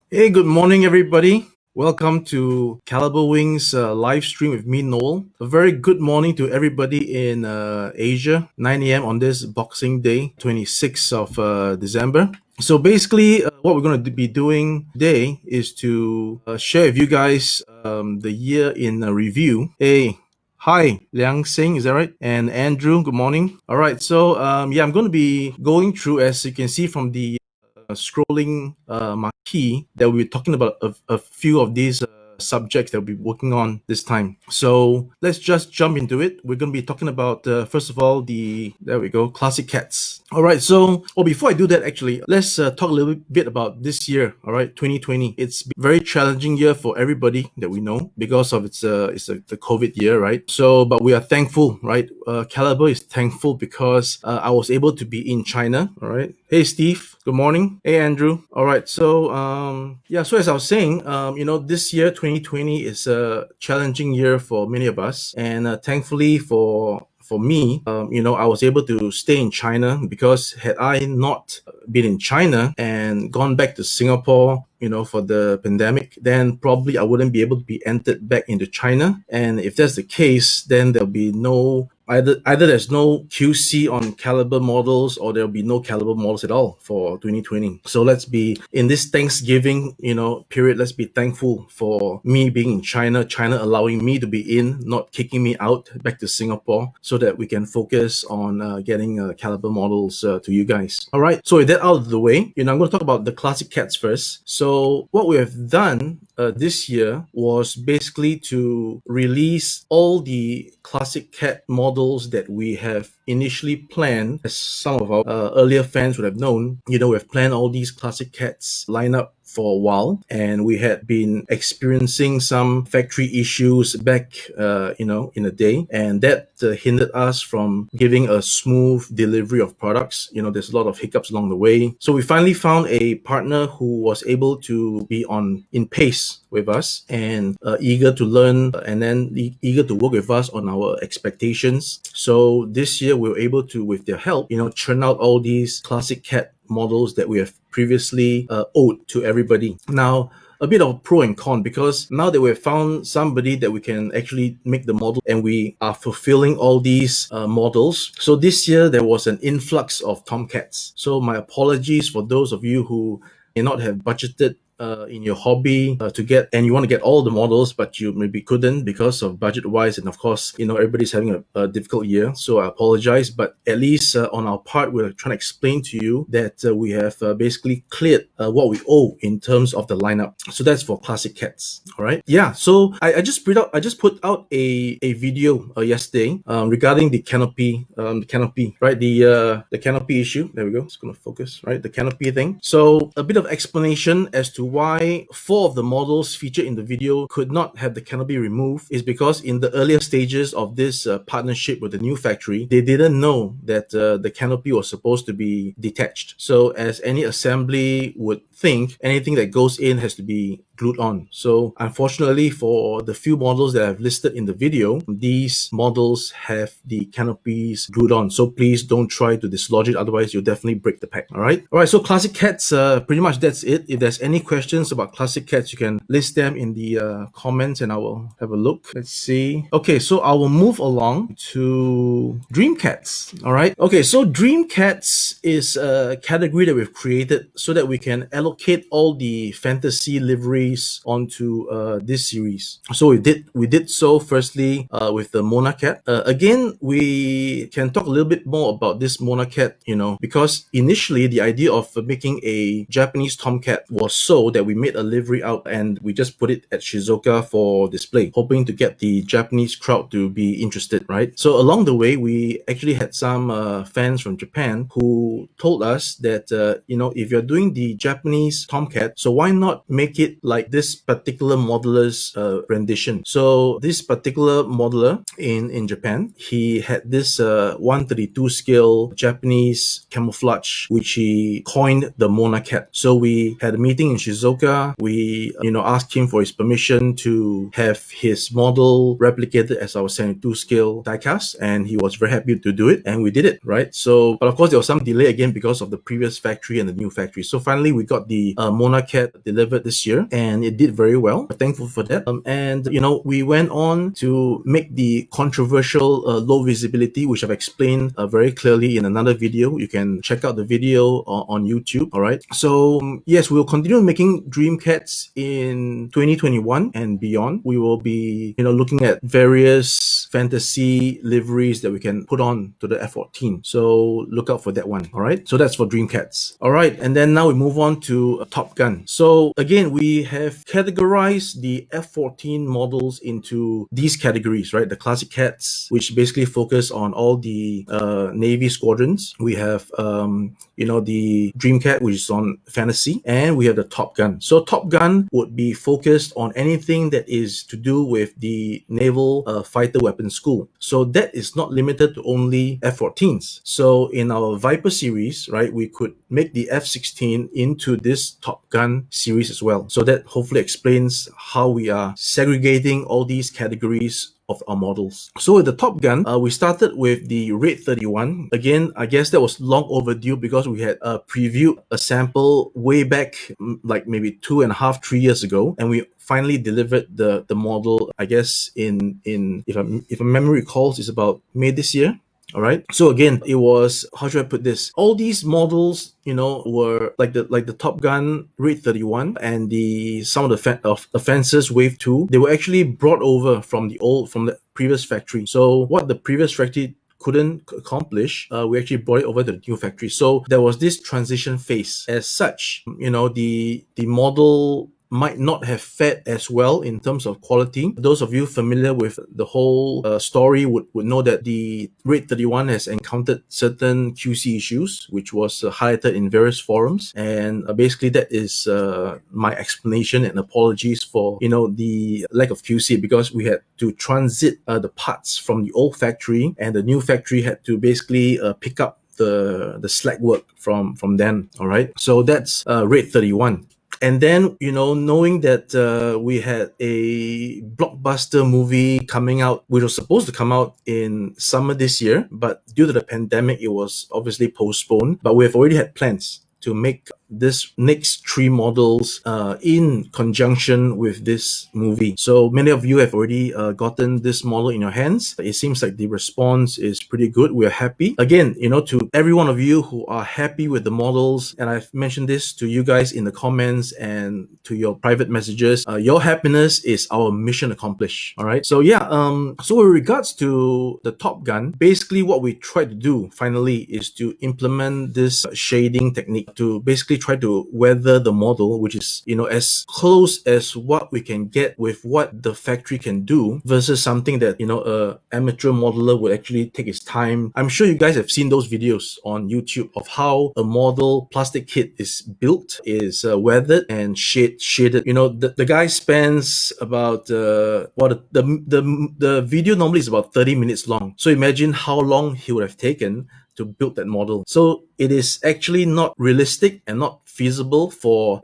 Hey, good morning, everybody. Welcome to Calibre Wings live stream with me, Noel. A very good morning to everybody in Asia, 9 a.m. on this Boxing Day, 26th of December. So basically, what we're going to be doing today is to share with you guys the year in review. Hey, hi, Liang Sing, is that right? And Andrew, good morning. All right, so yeah, I'm going to be going through, as you can see from the scrolling marquee that we're talking about a few of these subjects that we'll be working on this time. So let's just jump into it. We're going to be talking about, first of all, there we go, classic cats. All right. So, before I do that, actually, let's talk a little bit about this year. All right. 2020. It's been a very challenging year for everybody that we know because of the COVID year, right? So, but we are thankful, right? Calibre is thankful because I was able to be in China. All right. Hey, Steve. Good morning. Hey, Andrew. All right. So, yeah. So as I was saying, this year, 2020, is a challenging year for many of us, and thankfully for me, I was able to stay in China because had I not been in China and gone back to Singapore, for the pandemic, then probably I wouldn't be able to be entered back into China. And if that's the case, then there'll be no either there's no QC on Calibre models or there'll be no Calibre models at all for 2020. So let's be in this Thanksgiving, period. Let's be thankful for me being in China, China allowing me to be in, not kicking me out back to Singapore, so that we can focus on getting Calibre models to you guys. All right. So with that out of the way, I'm going to talk about the classic cats first. So what we have done this year was basically to release all the classic cat models that we have initially planned. As some of our earlier fans would have known, we've planned all these classic cats lineup for a while, and we had been experiencing some factory issues back in a day, and that hindered us from giving a smooth delivery of products. There's a lot of hiccups along the way, so we finally found a partner who was able to be in pace with us and eager to learn, and then eager to work with us on our expectations. So this year we were able to, with their help, churn out all these classic cat models that we have previously owed to everybody. Now, a bit of pro and con, because now that we've found somebody that we can actually make the model and we are fulfilling all these models. So this year there was an influx of Tomcats. So my apologies for those of you who may not have budgeted in your hobby to get, and you want to get all the models, but you maybe couldn't because of budget wise. And of course, everybody's having a difficult year. So I apologize, but at least on our part, we're trying to explain to you that we have basically cleared what we owe in terms of the lineup. So that's for classic cats. All right. Yeah. So I just put out a video yesterday regarding the canopy, right? The canopy issue. There we go. It's going to focus, right? The canopy thing. So a bit of explanation as to why 4 of the models featured in the video could not have the canopy removed is because in the earlier stages of this partnership with the new factory, they didn't know that the canopy was supposed to be detached. So as any assembly would think, anything that goes in has to be glued on. So unfortunately, for the few models that I've listed in the video, these models have the canopies glued on. So please don't try to dislodge it, otherwise you'll definitely break the pack. All right. So classic cats, pretty much that's it. If there's any questions about classic cats, you can list them in the comments and I will have a look. Let's see. Okay, so I will move along to Dream Cats. All right. Okay, so Dream Cats is a category that we've created so that we can allocate all the fantasy liveries onto this series. So we did so firstly with the Mona Cat. Again, we can talk a little bit more about this Mona Cat, because initially the idea of making a Japanese Tomcat was so that we made a livery out and we just put it at Shizuoka for display, hoping to get the Japanese crowd to be interested, right? So along the way, we actually had some fans from Japan who told us that, if you're doing the Japanese Tomcat, so why not make it like this particular modeler's rendition? So this particular modeler in Japan, he had this 132 scale Japanese camouflage, which he coined the Mona Cat. So we had a meeting in Shizuoka Shizuoka. We, asked him for his permission to have his model replicated as our 72 scale diecast, and he was very happy to do it, and we did it, right? So, but of course, there was some delay again because of the previous factory and the new factory. So finally, we got the Mona Cat delivered this year, and it did very well. We're thankful for that. And we went on to make the controversial low visibility, which I've explained very clearly in another video. You can check out the video on YouTube. All right. So yes, we'll continue making Dream Cats in 2021 and beyond. We will be looking at various fantasy liveries that we can put on to the F-14. So look out for that one. All right. So that's for Dream Cats. All right. And then now we move on to Top Gun. So again, we have categorized the F-14 models into these categories, right? The classic cats, which basically focus on all the Navy squadrons. We have the Dream Cat, which is on fantasy, and we have the Top Gun. So Top Gun would be focused on anything that is to do with the Naval Fighter Weapons School. So that is not limited to only F-14s. So in our Viper series, right, we could make the F-16 into this Top Gun series as well. So that hopefully explains how we are segregating all these categories of our models. So with the Top Gun, we started with the Raid 31. Again, I guess that was long overdue because we had previewed a sample way back, like maybe 2.5, 3 years ago, and we finally delivered the model, I guess, in if my memory recalls, it's about May this year. All right. So again, it was, how should I put this? All these models, were like the Top Gun Raid 31 and some of the Offenses Wave 2. They were actually brought over from the previous factory. So what the previous factory couldn't accomplish, we actually brought it over to the new factory. So there was this transition phase. As such, the model might not have fared as well in terms of quality. Those of you familiar with the whole story would know that the Raid 31 has encountered certain QC issues, which was highlighted in various forums. And basically that is my explanation and apologies for, the lack of QC, because we had to transit the parts from the old factory, and the new factory had to basically pick up the slack work from then. All right. So that's Raid 31. And then, knowing that we had a blockbuster movie coming out, which was supposed to come out in summer this year, but due to the pandemic, it was obviously postponed. But we've already had plans to make this next 3 models in conjunction with this movie. So many of you have already gotten this model in your hands. It seems like the response is pretty good. We're happy. Again, to every one of you who are happy with the models, and I've mentioned this to you guys in the comments and to your private messages, your happiness is our mission accomplished. All right. So yeah, so with regards to the Top Gun, basically what we tried to do finally is to implement this shading technique to basically try to weather the model, which is, as close as what we can get with what the factory can do versus something that, a amateur modeler would actually take his time. I'm sure you guys have seen those videos on YouTube of how a model plastic kit is built, is weathered and shaded. The guy spends about, the video normally is about 30 minutes long. So imagine how long he would have taken to build that model. So it is actually not realistic and not feasible for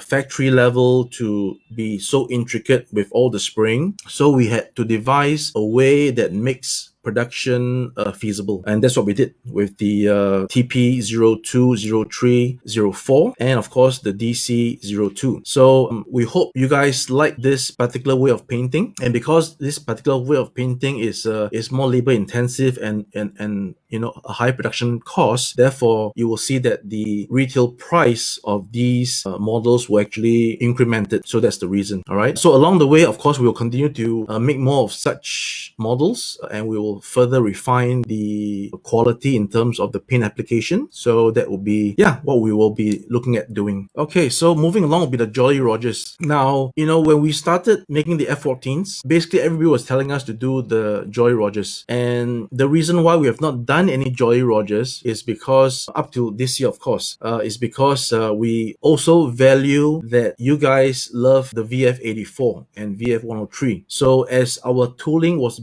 factory level to be so intricate with all the spring. So we had to devise a way that makes production feasible, and that's what we did with the TP02, 03, 04, and of course the DC02. So we hope you guys like this particular way of painting, and because this particular way of painting is more labor intensive and a high production cost, therefore you will see that the retail price of these models will actually incremented. So that's the reason. All right. So along the way, of course, we will continue to make more of such models, and we will further refine the quality in terms of the paint application. So that will be, what we will be looking at doing. Okay, so moving along will be the Jolly Rogers. Now, when we started making the F-14s, basically everybody was telling us to do the Jolly Rogers. And the reason why we have not done any Jolly Rogers is because, up to this year, of course, is because we also value that you guys love the VF-84 and VF-103. So as our tooling was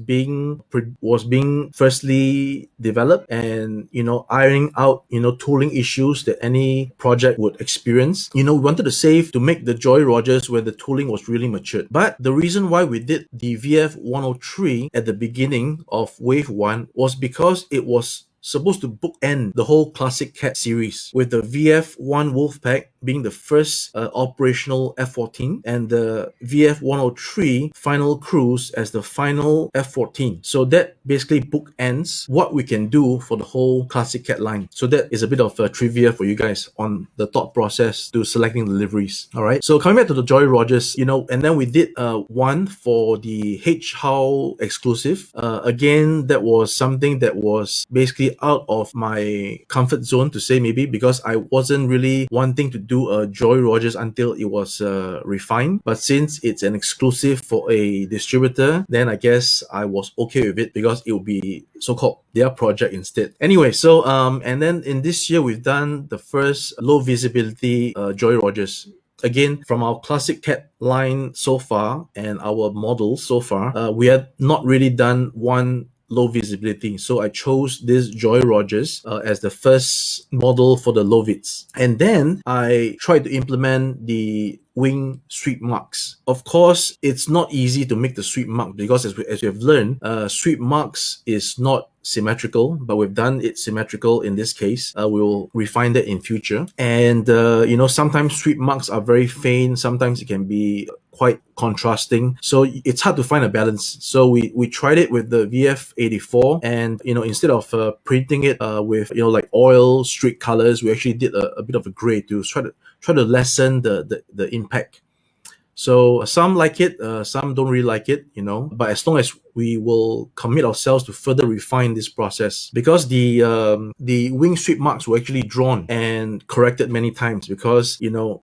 was being firstly developed, and ironing out tooling issues that any project would experience. We wanted to save to make the Joy Rogers where the tooling was really matured. But the reason why we did the VF 103 at the beginning of Wave 1 was because it was supposed to bookend the whole classic cat series, with the VF1 Wolfpack being the first operational F-14 and the VF-103 final cruise as the final F-14. So that basically bookends what we can do for the whole classic cat line. So that is a bit of trivia for you guys on the thought process to selecting deliveries. All right. So coming back to the Joy Rogers, and then we did one for the H How exclusive. Again, that was something that was basically out of my comfort zone, to say, maybe because I wasn't really wanting to do a Joy Rogers until it was refined. But since it's an exclusive for a distributor, then I guess I was okay with it, because it will be so-called their project instead. Anyway, so and then in this year we've done the first low visibility Joy Rogers. Again, from our classic cat line so far and our models so far, we have not really done one low visibility. So I chose this Joy Rogers as the first model for the low vids. And then I tried to implement the wing sweep marks. Of course, it's not easy to make the sweep mark, because as we have learned, sweep marks is not symmetrical, but we've done it symmetrical in this case. We'll refine that in future. And sometimes sweep marks are very faint, sometimes it can be quite contrasting, so it's hard to find a balance. So we tried it with the VF84, and instead of printing it with like oil streak colors, we actually did a bit of a gray to try to lessen the impact. So some like it, some don't really like it, But as long as we will commit ourselves to further refine this process, because the wing sweep marks were actually drawn and corrected many times, because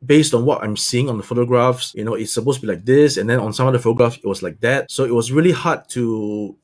based on what I'm seeing on the photographs, it's supposed to be like this, and then on some of the photographs it was like that. So it was really hard to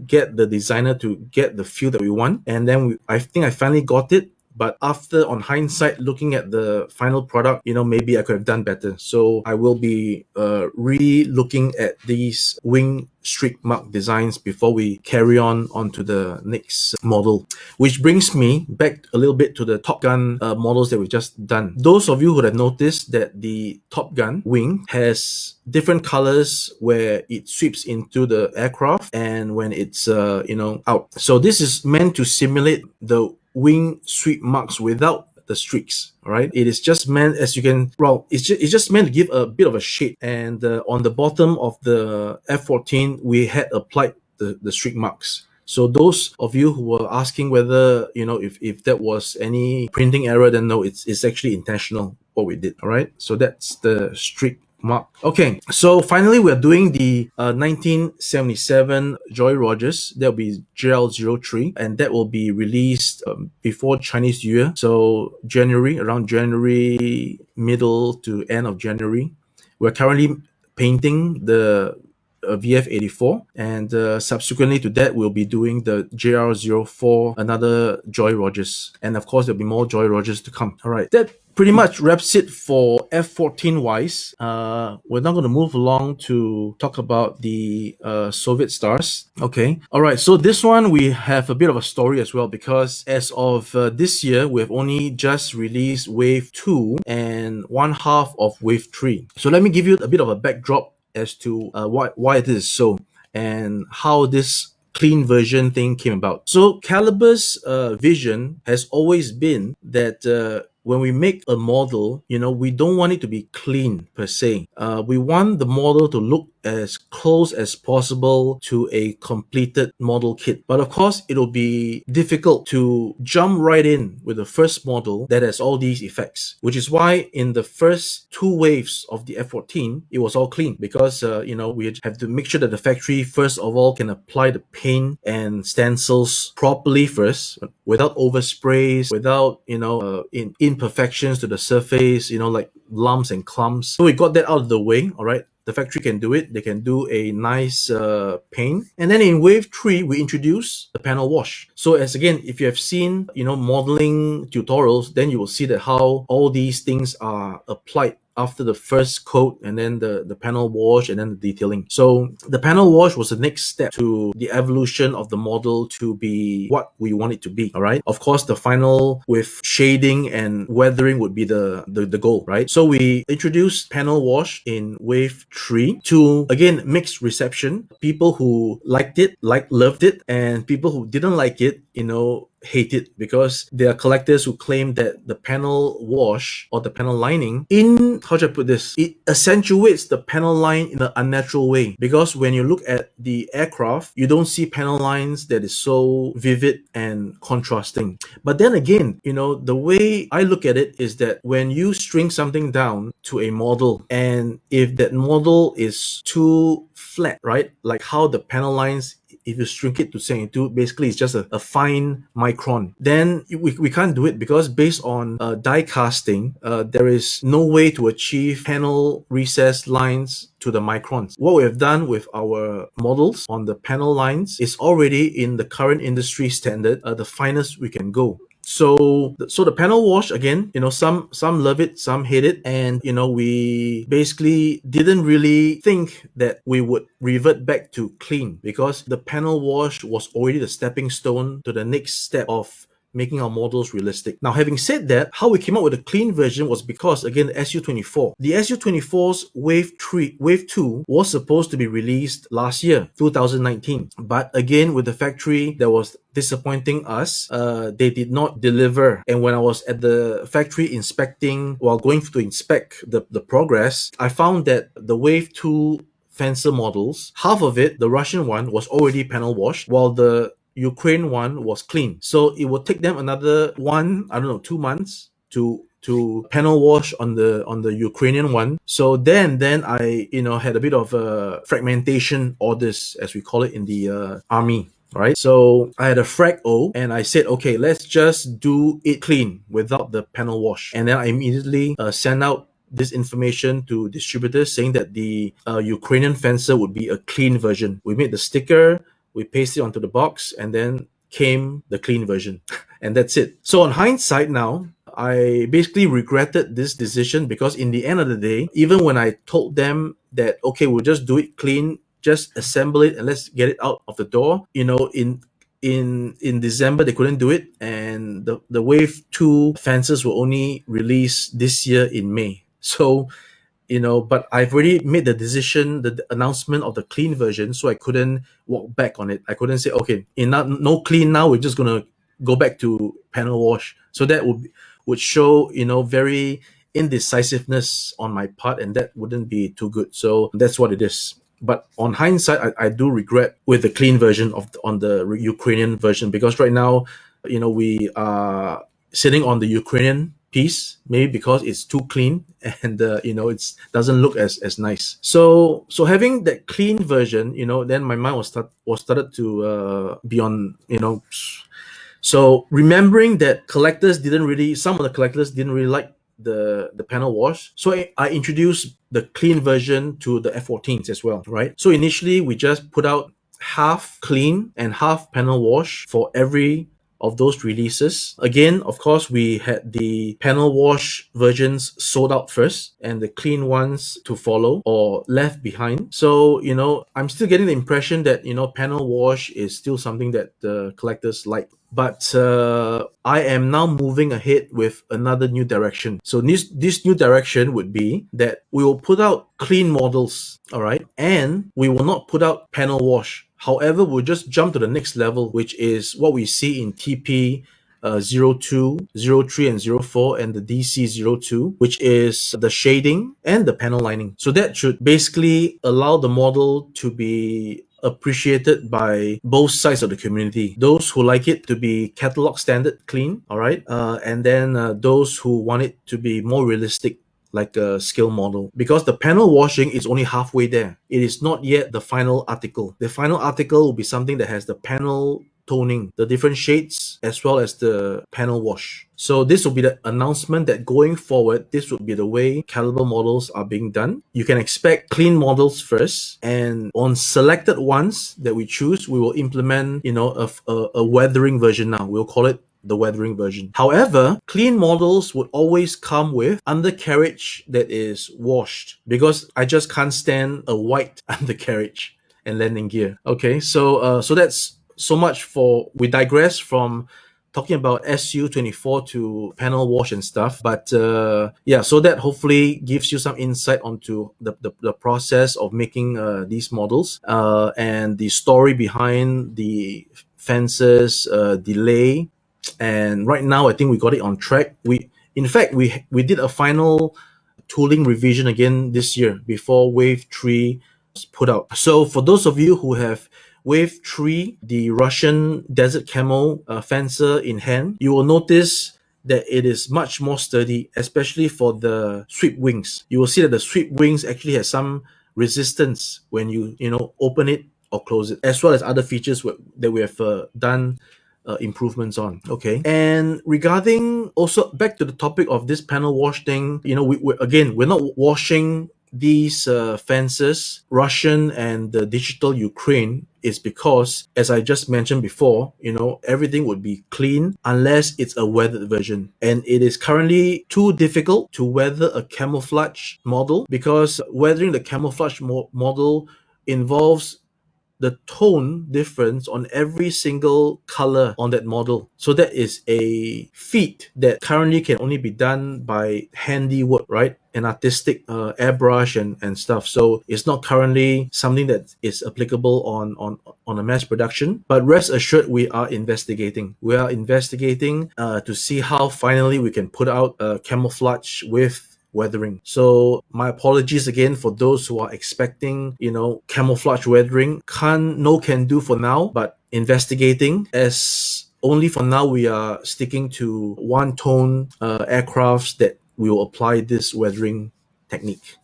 get the designer to get the feel that we want. And then I think I finally got it. But after, on hindsight, looking at the final product, maybe I could have done better. So I will be re-looking at these wing streak mark designs before we carry on onto the next model. Which brings me back a little bit to the Top Gun models that we just done. Those of you who have noticed that the Top Gun wing has different colors where it sweeps into the aircraft and when it's out. So this is meant to simulate the wing sweep marks without the streaks. All right, it is just meant, as you can, it's just meant to give a bit of a shade. And on the bottom of the F-14 we had applied the streak marks. So those of you who were asking whether if that was any printing error, then no, it's actually intentional what we did. All right, so that's the streak mark. Okay, so finally we're doing the 1977 Joy Rogers. That'll be JL03, and that will be released before Chinese New Year. So around January, middle to end of January. We're currently painting the VF84, and subsequently to that we'll be doing the JR04, another Joy Rogers, and of course there'll be more Joy Rogers to come. All right, that pretty much wraps it for F-14 wise. We're now going to move along to talk about the Soviet stars. Okay, all right, so this one we have a bit of a story as well, because as of this year we have only just released Wave 2 and one half of Wave 3. So let me give you a bit of a backdrop as to why it is so, and how this clean version thing came about. So Calibre's vision has always been that when we make a model, we don't want it to be clean per se. We want the model to look as close as possible to a completed model kit. But of course, it'll be difficult to jump right in with the first model that has all these effects, which is why in the first two waves of the F-14, it was all clean, because, we have to make sure that the factory, first of all, can apply the paint and stencils properly first, without oversprays, without, imperfections to the surface, like lumps and clumps. So we got that out of the way, all right? The factory can do it. They can do a nice paint. And then in Wave 3, we introduce the panel wash. So as again, if you have seen, modeling tutorials, then you will see that how all these things are applied after the first coat, and then the panel wash, and then the detailing. So the panel wash was the next step to the evolution of the model to be what we want it to be. All right. Of course, the final with shading and weathering would be the goal, right? So we introduced panel wash in wave 3 to again mixed reception. People who liked it, loved it, and people who didn't like it, hate it, because there are collectors who claim that the panel wash or the panel lining, in how should I put this, it accentuates the panel line in an unnatural way, because when you look at the aircraft, you don't see panel lines that is so vivid and contrasting. But then again, the way I look at it is that when you string something down to a model, and if that model is too flat, right, like how the panel lines, if you shrink it to 72, basically it's just a fine micron, then we can't do it, because based on die casting, there is no way to achieve panel recess lines to the microns. What we have done with our models on the panel lines is already in the current industry standard, the finest we can go. So the panel wash, again, some love it, some hate it, and we basically didn't really think that we would revert back to clean, because the panel wash was already the stepping stone to the next step of making our models realistic. Now, having said that, how we came up with a clean version was because, again, the SU-24. The SU-24's Wave 2 was supposed to be released last year, 2019. But again, with the factory that was disappointing us, they did not deliver. And when I was at the factory going to inspect the progress, I found that the Wave 2 Fencer models, half of it, the Russian one, was already panel washed, while the Ukraine one was clean. So it would take them another 2 months to panel wash on the Ukrainian one. So then I had a bit of a fragmentation orders, as we call it in the army. Right, so I had a frag O, and I said, okay, let's just do it clean without the panel wash. And then I immediately sent out this information to distributors saying that the Ukrainian Fencer would be a clean version. We made the sticker, we pasted it onto the box, and then came the clean version. And that's it. So on hindsight now, I basically regretted this decision, because in the end of the day, even when I told them that, okay, we'll just do it clean, just assemble it and let's get it out of the door, in December they couldn't do it, and the Wave 2 Fencers were only released this year in May. So but I've already made the decision, the announcement of the clean version, so I couldn't walk back on it. I couldn't say, okay, no clean now, we're just gonna go back to panel wash. So that would show very indecisiveness on my part, and that wouldn't be too good. So that's what it is. But on hindsight, I do regret with the clean version on the Ukrainian version, because right now, we are sitting on the Ukrainian piece, maybe because it's too clean, and it doesn't look as nice. So having that clean version, then my mind was started to be on. So remembering that some of the collectors didn't really like the panel wash, so I introduced the clean version to the F-14s as well, right? So initially we just put out half clean and half panel wash for every of those releases. Again, of course, we had the panel wash versions sold out first, and the clean ones to follow or left behind. So I'm still getting the impression that panel wash is still something that the collectors like. But I am now moving ahead with another new direction. So this new direction would be that we will put out clean models, all right, and we will not put out panel wash. However, we'll just jump to the next level, which is what we see in TP 02, 03, and 04, and the DC 02, which is the shading and the panel lining. So that should basically allow the model to be appreciated by both sides of the community. Those who like it to be catalog standard clean, all right, and then those who want it to be more realistic, like a scale model, because the panel washing is only halfway there. It is not yet the final article. The final article will be something that has the panel toning, the different shades, as well as the panel wash. So this will be the announcement that going forward, this would be the way Calibre models are being done. You can expect clean models first, and on selected ones that we choose, we will implement, a weathering version now. We'll call it the weathering version. However, clean models would always come with undercarriage that is washed because I just can't stand a white undercarriage and landing gear. Okay, so that's so much for, we digress from talking about SU24 to panel wash and stuff. But yeah, so that hopefully gives you some insight onto the process of making these models and the story behind the fences delay. And right now, I think we got it on track. In fact, we did a final tooling revision again this year before Wave 3 was put out. So for those of you who have Wave 3, the Russian Desert Camel fencer in hand, you will notice that it is much more sturdy, especially for the sweep wings. You will see that the sweep wings actually has some resistance when you open it or close it, as well as other features that we have done improvements on. Okay. And regarding, also back to the topic of this panel wash thing, we're not washing these fences, Russian and the digital Ukraine, is because, as I just mentioned before, everything would be clean unless it's a weathered version. And it is currently too difficult to weather a camouflage model because weathering the camouflage model involves the tone difference on every single color on that model. So that is a feat that currently can only be done by handiwork, right? And artistic airbrush and stuff. So it's not currently something that is applicable on a mass production. But rest assured, we are investigating. We are investigating to see how finally we can put out camouflage with weathering. So my apologies again for those who are expecting, camouflage weathering. No can do for now, but investigating, as only for now we are sticking to one tone aircrafts that we will apply this weathering technique.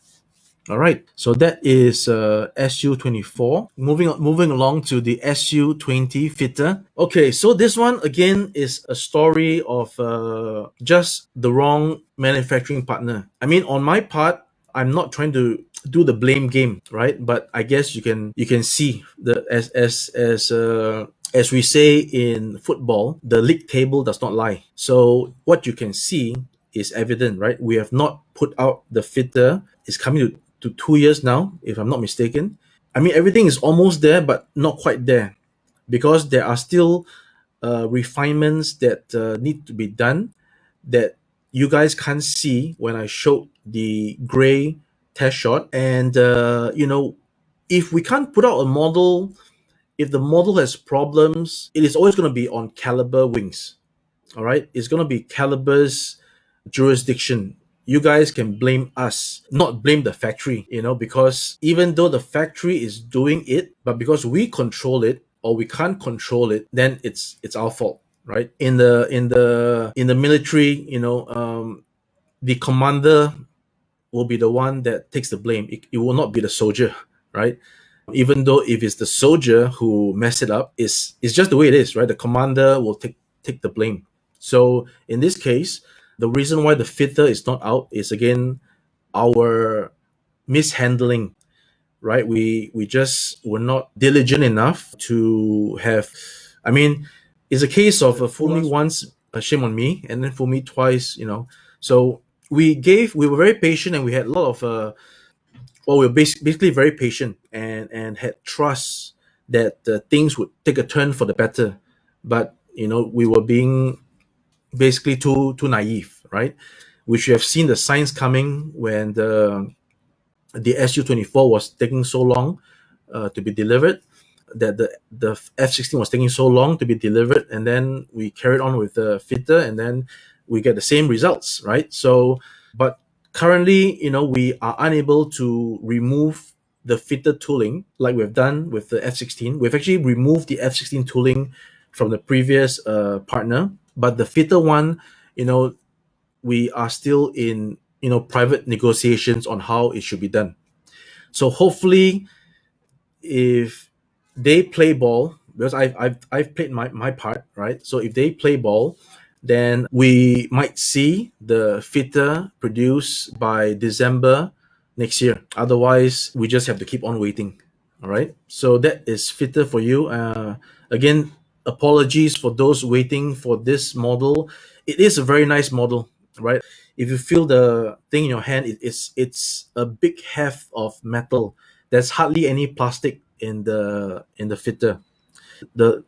All right, so that is SU24. Moving along to the SU20 fitter. Okay, so this one again is a story of just the wrong manufacturing partner. I mean, on my part, I'm not trying to do the blame game, right? But I guess you can see the as we say in football, the league table does not lie. So what you can see is evident, right? We have not put out the fitter. It's coming to 2 years now, if I'm not mistaken. I mean, everything is almost there, but not quite there because there are still refinements that need to be done that you guys can't see when I showed the gray test shot. And, if we can't put out a model, if the model has problems, it is always going to be on Calibre Wings. All right. It's going to be Calibre's jurisdiction. You guys can blame us, not blame the factory, because even though the factory is doing it, but because we control it or we can't control it, then it's our fault, right? In the military, the commander will be the one that takes the blame. It will not be the soldier, right? Even though if it's the soldier who messed it up, it's just the way it is, right? The commander will take the blame. So in this case, the reason why the fitter is not out is again our mishandling, right? We just were not diligent enough to have. I mean, it's a case of fool me once, shame on me, and then fool me twice. So we were very patient, and we had a lot of we were basically very patient and had trust that things would take a turn for the better. But we were being basically too naive, right? We should have seen the signs coming when the SU24 was taking so long to be delivered, that the F16 was taking so long to be delivered, and then we carried on with the fitter, and then we get the same results, right? So, but currently, we are unable to remove the fitter tooling like we've done with the F16. We've actually removed the F16 tooling from the previous partner, but the fitter one, we are still in private negotiations on how it should be done. So hopefully, if they play ball, because I've played my part, right? So if they play ball, then we might see the fitter produced by December next year. Otherwise, we just have to keep on waiting. All right. So that is fitter for you. Again, apologies for those waiting for this model. It is a very nice model, right? If you feel the thing in your hand, it's a big heft of metal. There's hardly any plastic in the fitter. The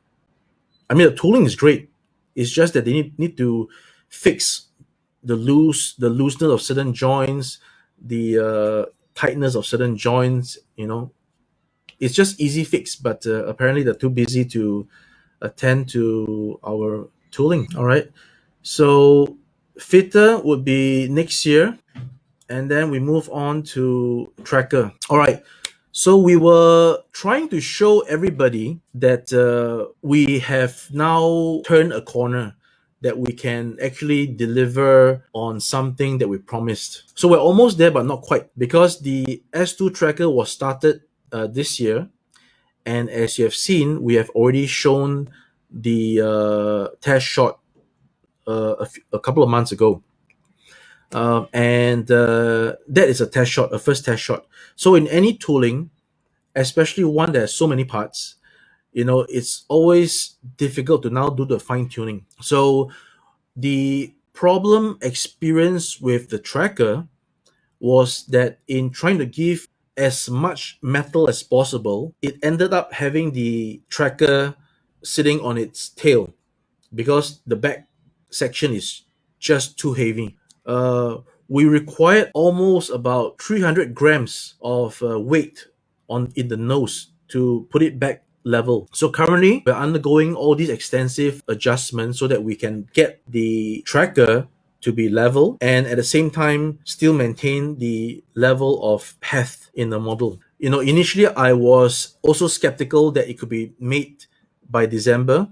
I mean, the tooling is great. It's just that they need to fix the looseness of certain joints, the tightness of certain joints. It's just easy fix, but apparently they're too busy to attend to our tooling. All right, so fitter would be next year, and then we move on to tracker. All right, so we were trying to show everybody that we have now turned a corner, that we can actually deliver on something that we promised. So we're almost there, but not quite, because the S2 tracker was started this year. And as you have seen, we have already shown the test shot a couple of months ago. And that is a test shot, a first test shot. So in any tooling, especially one that has so many parts, it's always difficult to now do the fine tuning. So the problem experienced with the tracker was that in trying to give as much metal as possible, it ended up having the tracker sitting on its tail because the back section is just too heavy. We required almost about 300 grams of weight on in the nose to put it back level. So currently, we're undergoing all these extensive adjustments so that we can get the tracker to be level and at the same time still maintain the level of path in the model. Initially I was also skeptical that it could be made by December.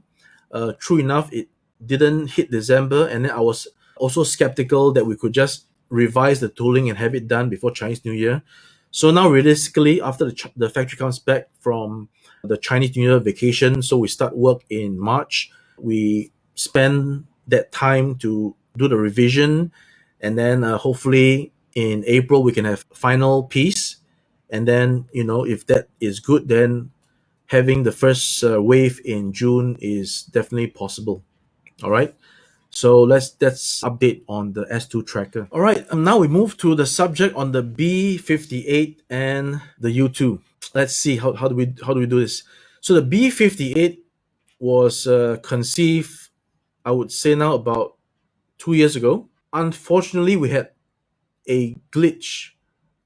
True enough, it didn't hit December, and then I was also skeptical that we could just revise the tooling and have it done before Chinese New Year. So now, realistically, after the factory comes back from the Chinese New Year vacation, so we start work in March. We spend that time to do the revision, and then hopefully in April we can have final piece. And then if that is good, then having the first wave in June is definitely possible. All right. So let's update on the S2 tracker. All right. Now we move to the subject on the B58 and the U2. Let's see how do we do this. So the B58 was conceived, I would say now about 2 years ago. Unfortunately, we had a glitch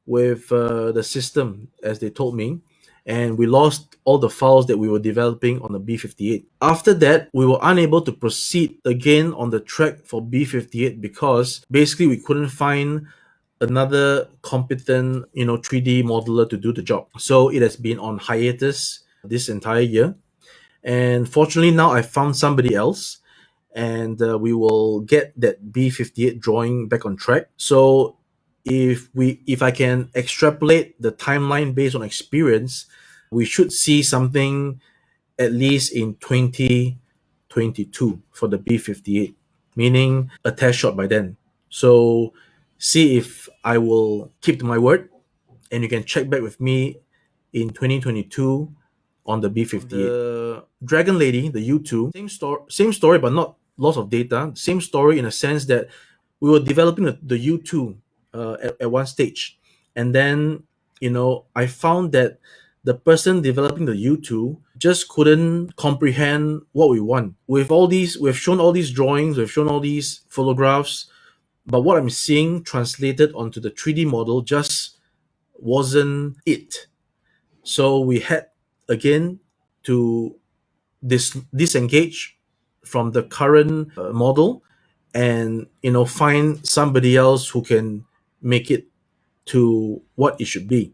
with the system, as they told me, and we lost all the files that we were developing on the B58. After that, we were unable to proceed again on the track for B58 because basically we couldn't find another competent 3D modeler to do the job. So it has been on hiatus this entire year. And fortunately now I found somebody else, and we will get that B58 drawing back on track. So if I can extrapolate the timeline based on experience, we should see something at least in 2022 for the B58, meaning a test shot by then. So see if I will keep to my word, and you can check back with me in 2022 on the B58. The Dragon Lady, the U2, same story, but not loss of data. Same story in a sense that we were developing the U2 at one stage, and then I found that the person developing the U2 just couldn't comprehend what we want. We've shown all these drawings, we've shown all these photographs, but what I'm seeing translated onto the 3D model just wasn't it. So we had again to disengage from the current model, and find somebody else who can make it to what it should be.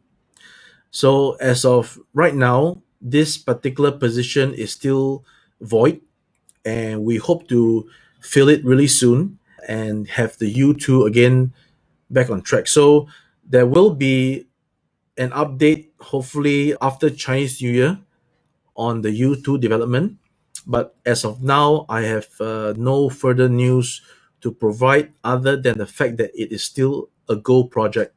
So as of right now, this particular position is still void, and we hope to fill it really soon and have the U2 again back on track. So there will be an update hopefully after Chinese New Year on the U2 development. But as of now, I have no further news to provide other than the fact that it is still a Go project.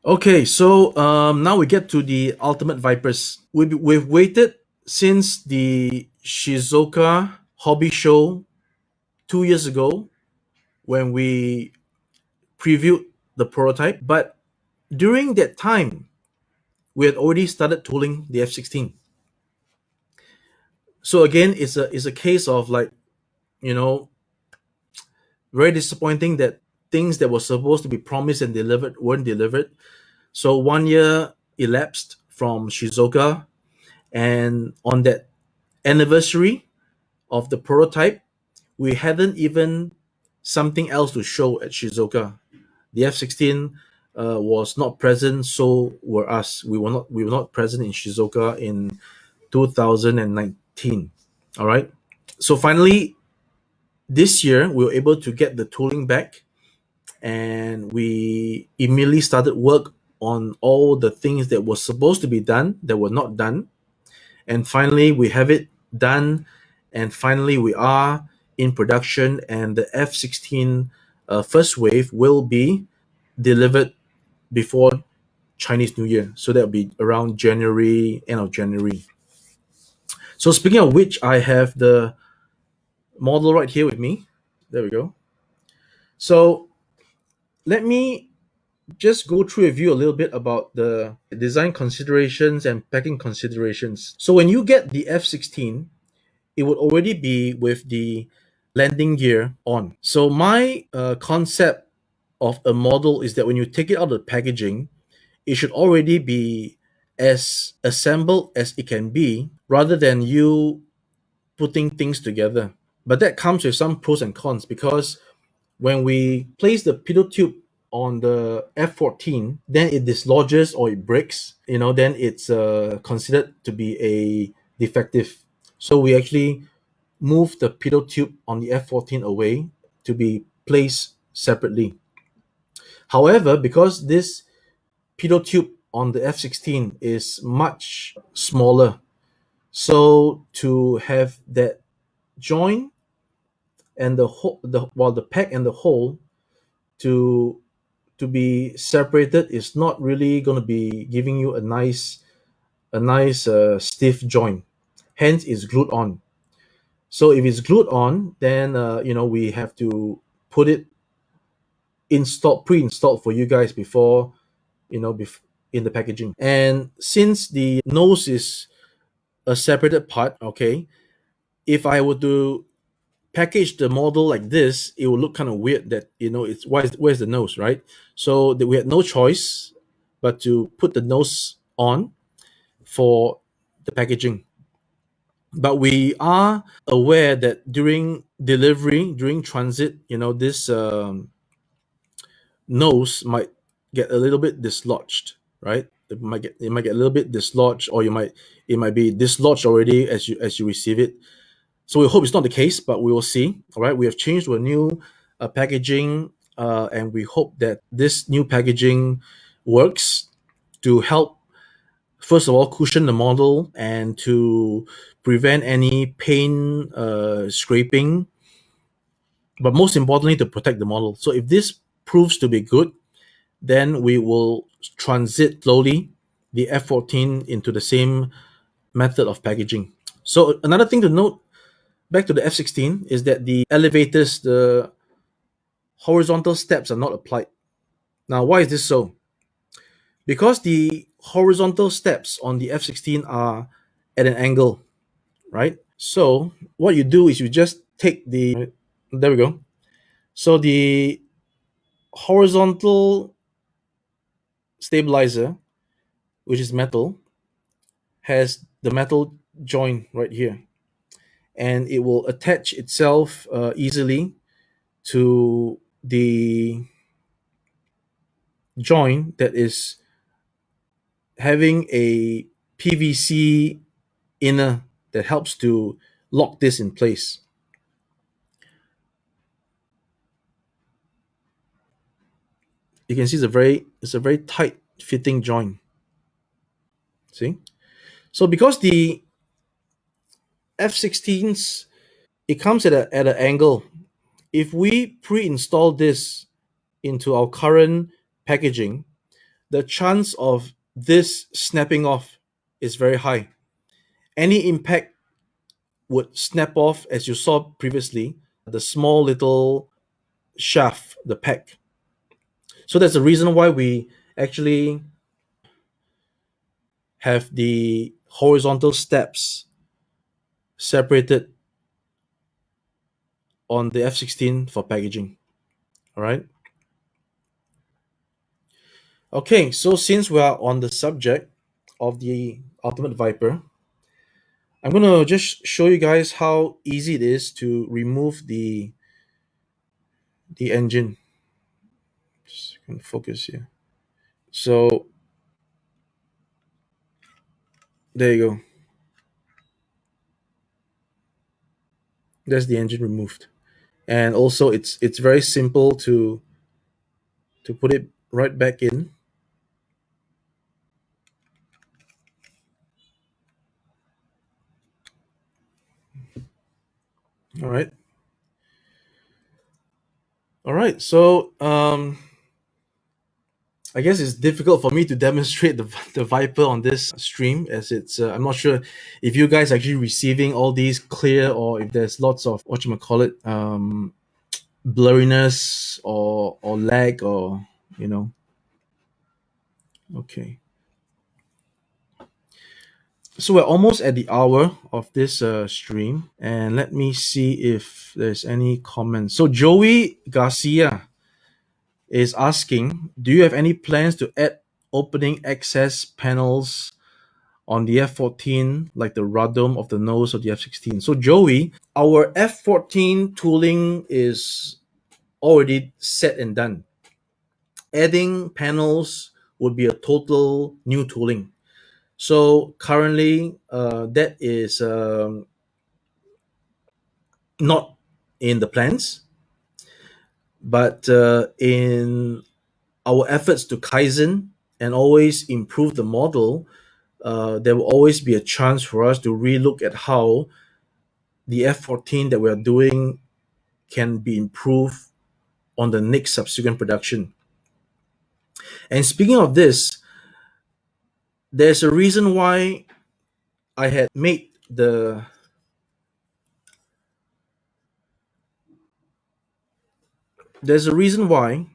Okay, so now we get to the Ultimate Vipers. We've waited since the Shizuoka Hobby Show 2 years ago when we previewed the prototype. But during that time, we had already started tooling the F-16. So again, it's a case of like, you know, very disappointing that things that were supposed to be promised and delivered weren't delivered. So 1 year elapsed from Shizuoka, and on that anniversary of the prototype, we hadn't even something else to show at Shizuoka. The F-16 was not present, so were us. We were not present in Shizuoka in 2019. All right. So finally, this year we were able to get the tooling back, and we immediately started work on all the things that were supposed to be done that were not done. And finally, we have it done, and finally, we are in production. And the F-16 first wave will be delivered before Chinese New Year. So that'll be around January, end of January. So speaking of which, I have the model right here with me. There we go. So let me just go through with you a little bit about the design considerations and packing considerations. So when you get the F-16, it would already be with the landing gear on. So my concept of a model is that when you take it out of the packaging, it should already be as assembled as it can be rather than you putting things together. But that comes with some pros and cons, because when we place the pitot tube on the F-14, then it dislodges or it breaks, then it's considered to be a defective. So we actually move the pitot tube on the F-14 away to be placed separately. However, because this pitot tube on the F-16 is much smaller, so to have that joint and the hole, the pack and the hole to be separated is not really going to be giving you a nice stiff joint. Hence, it's glued on. So if it's glued on, then we have to put it pre-installed for you guys before in the packaging. And since the nose is a separated part, okay, if I were to package the model like this, it will look kind of weird that it's where's the nose, right? So that we had no choice but to put the nose on for the packaging. But we are aware that during delivery, during transit, this nose might get a little bit dislodged, right? It might get a little bit dislodged, or it might be dislodged already as you receive it. So we hope it's not the case, but we will see. All right, we have changed to a new packaging, and we hope that this new packaging works to help, first of all, cushion the model and to prevent any paint scraping, but most importantly, to protect the model. So if this proves to be good, then we will transit slowly the F-14 into the same method of packaging. So another thing to note, back to the F-16, is that the elevators, the horizontal steps, are not applied. Now, why is this so? Because the horizontal steps on the F-16 are at an angle, right? So what you do is you just take right, there we go. So the horizontal stabilizer, which is metal, has the metal joint right here, and it will attach itself easily to the joint that is having a PVC inner that helps to lock this in place. You can see it's a very tight fitting joint. See? So because the F-16s, it comes at an angle. If we pre-install this into our current packaging, the chance of this snapping off is very high. Any impact would snap off, as you saw previously, the small little shaft, the peck. So that's the reason why we actually have the horizontal steps separated on the F-16 for packaging. All right. Okay, so since we are on the subject of the Ultimate Viper, I'm gonna just show you guys how easy it is to remove the engine. Just gonna focus here. So there you go. There's the engine removed, and also it's very simple to put it right back in. All right, all right. So I guess it's difficult for me to demonstrate the Viper on this stream, as it's I'm not sure if you guys are actually receiving all these clear, or if there's lots of what you call it, blurriness or lag, or you know. Okay, so we're almost at the hour of this stream, and let me see if there's any comments. So Joey Garcia is asking, do you have any plans to add opening access panels on the F-14, like the radome of the nose of the F-16? So Joey, our F-14 tooling is already set and done. Adding panels would be a total new tooling. So currently, that is not in the plans, but in our efforts to kaizen and always improve the model, there will always be a chance for us to relook at how the F-14 that we are doing can be improved on the next subsequent production. And speaking of this, there's a reason why I had made there's a reason why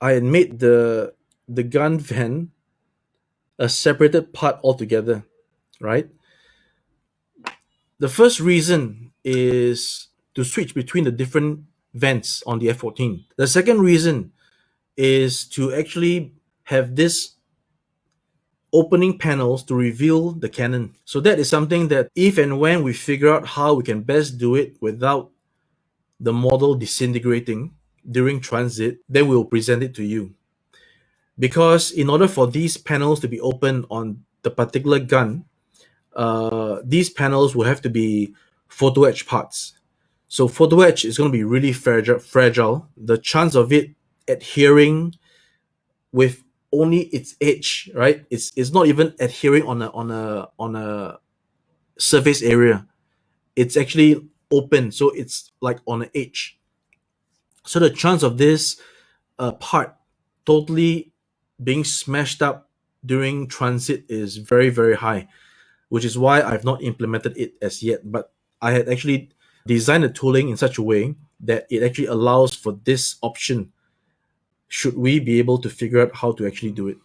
I had made the gun van a separated part altogether, right? The first reason is to switch between the different vents on the F-14. The second reason is to actually have this opening panels to reveal the cannon. So that is something that if and when we figure out how we can best do it without the model disintegrating during transit, then we'll present it to you. Because in order for these panels to be opened on the particular gun, these panels will have to be photo etch parts. So photo etch is going to be really fragile. The chance of it adhering with only its edge, right? It's not even adhering on a surface area. It's actually open, so it's like on an edge. So the chance of this part totally being smashed up during transit is very very high, which is why I've not implemented it as yet. But I had actually designed the tooling in such a way that it actually allows for this option should we be able to figure out how to actually do it.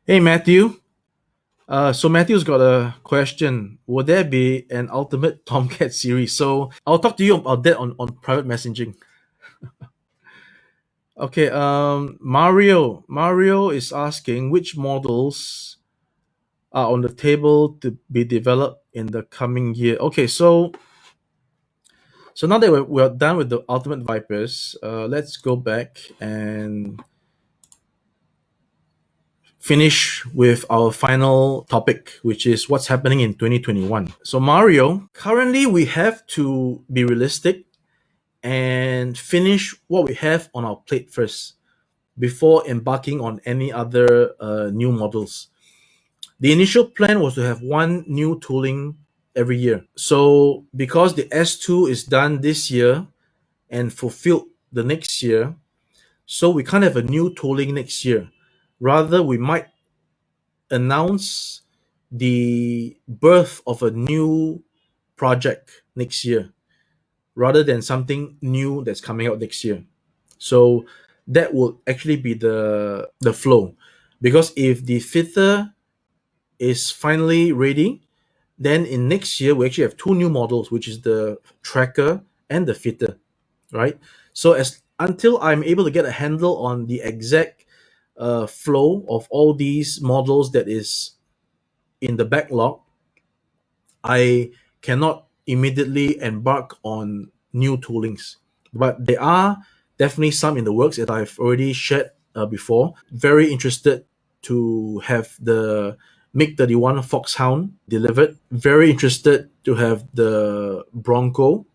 Hey Matthew, so Matthew's got a question. Will there be an ultimate Tomcat series? So I'll talk to you about that on private messaging. Okay, Mario is asking which models are on the table to be developed in the coming year. Okay, so now that we're done with the Ultimate Vipers, let's go back and finish with our final topic, which is what's happening in 2021. So, Mario, currently we have to be realistic and finish what we have on our plate first before embarking on any other new models. The initial plan was to have one new tooling every year. So, because the S2 is done this year and fulfilled the next year, so we can't have a new tooling next year. Rather, we might announce the birth of a new project next year rather than something new that's coming out next year. So that will actually be the flow, because if the fitter is finally ready, then in next year we actually have two new models, which is the tracker and the fitter, right? So as until I'm able to get a handle on the exact flow of all these models that is in the backlog, I cannot immediately embark on new toolings. But there are definitely some in the works that I've already shared before. Very interested to have the MiG 31 Foxhound delivered. Very interested to have the Bronco.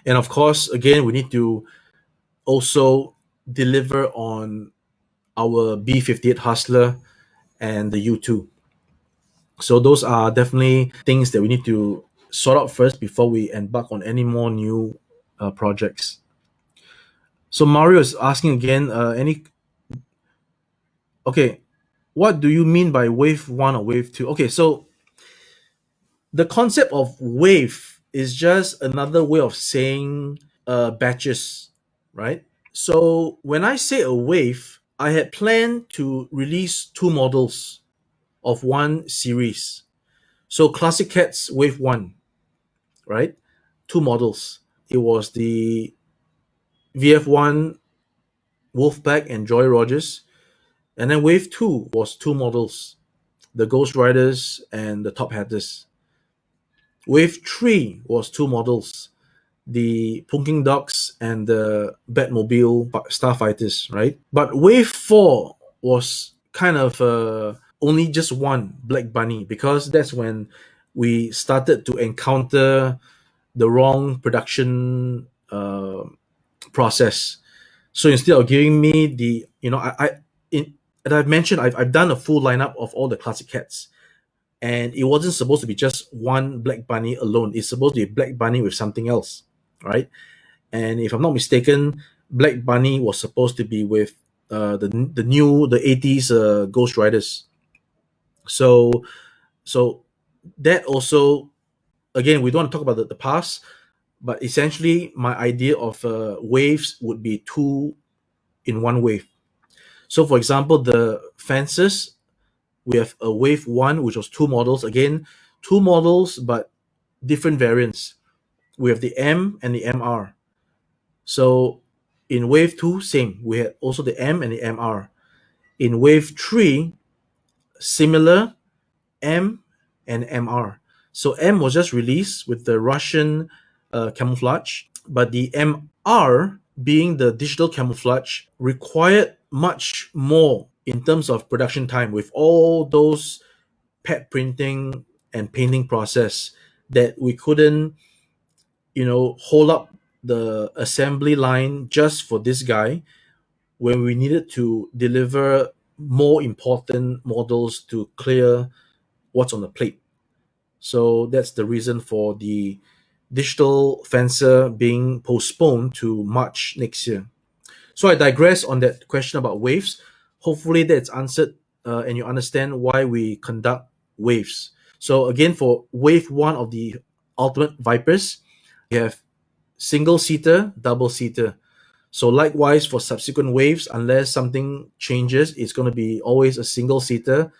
And of course, again, we need to also deliver on our B 58 Hustler and the U2. So those are definitely things that we need to sort out first before we embark on any more new projects. So Mario is asking again, any okay, what do you mean by wave one or wave two? Okay, so the concept of wave is just another way of saying batches, right? So when I say a wave, I had planned to release two models of one series. So Classic Cats Wave 1, right? Two models. It was the VF1 Wolfpack and Joy Rogers. And then Wave 2 was two models, the Ghost Riders and the Top Hatters. Wave 3 was two models, the Punking Dogs and the Batmobile Starfighters, right? But Wave 4 was kind of only just one Black Bunny, because that's when we started to encounter the wrong production process. So instead of giving me the, as I've mentioned, I've done a full lineup of all the classic cats, and it wasn't supposed to be just one Black Bunny alone. It's supposed to be Black Bunny with something else, right? And if I'm not mistaken, Black Bunny was supposed to be with the 80s Ghost Riders. So so that also, again, we don't want to talk about the past, but essentially my idea of waves would be two in one wave. So for example, the fences, we have a wave one, which was two models. Again, two models, but different variants. We have the M and the MR. So in wave two, same. We had also the M and the MR. In wave three, similar M and MR. So M was just released with the Russian camouflage, but the MR, being the digital camouflage, required much more in terms of production time with all those pet printing and painting process that we couldn't, hold up the assembly line just for this guy when we needed to deliver more important models to clear what's on the plate. So that's the reason for the digital fencer being postponed to March next year. So I digress on that question about waves. Hopefully that's answered, and you understand why we conduct waves. So again, for wave one of the Ultimate Vipers, we have single seater, double seater. So likewise for subsequent waves, unless something changes, it's going to be always a single seater,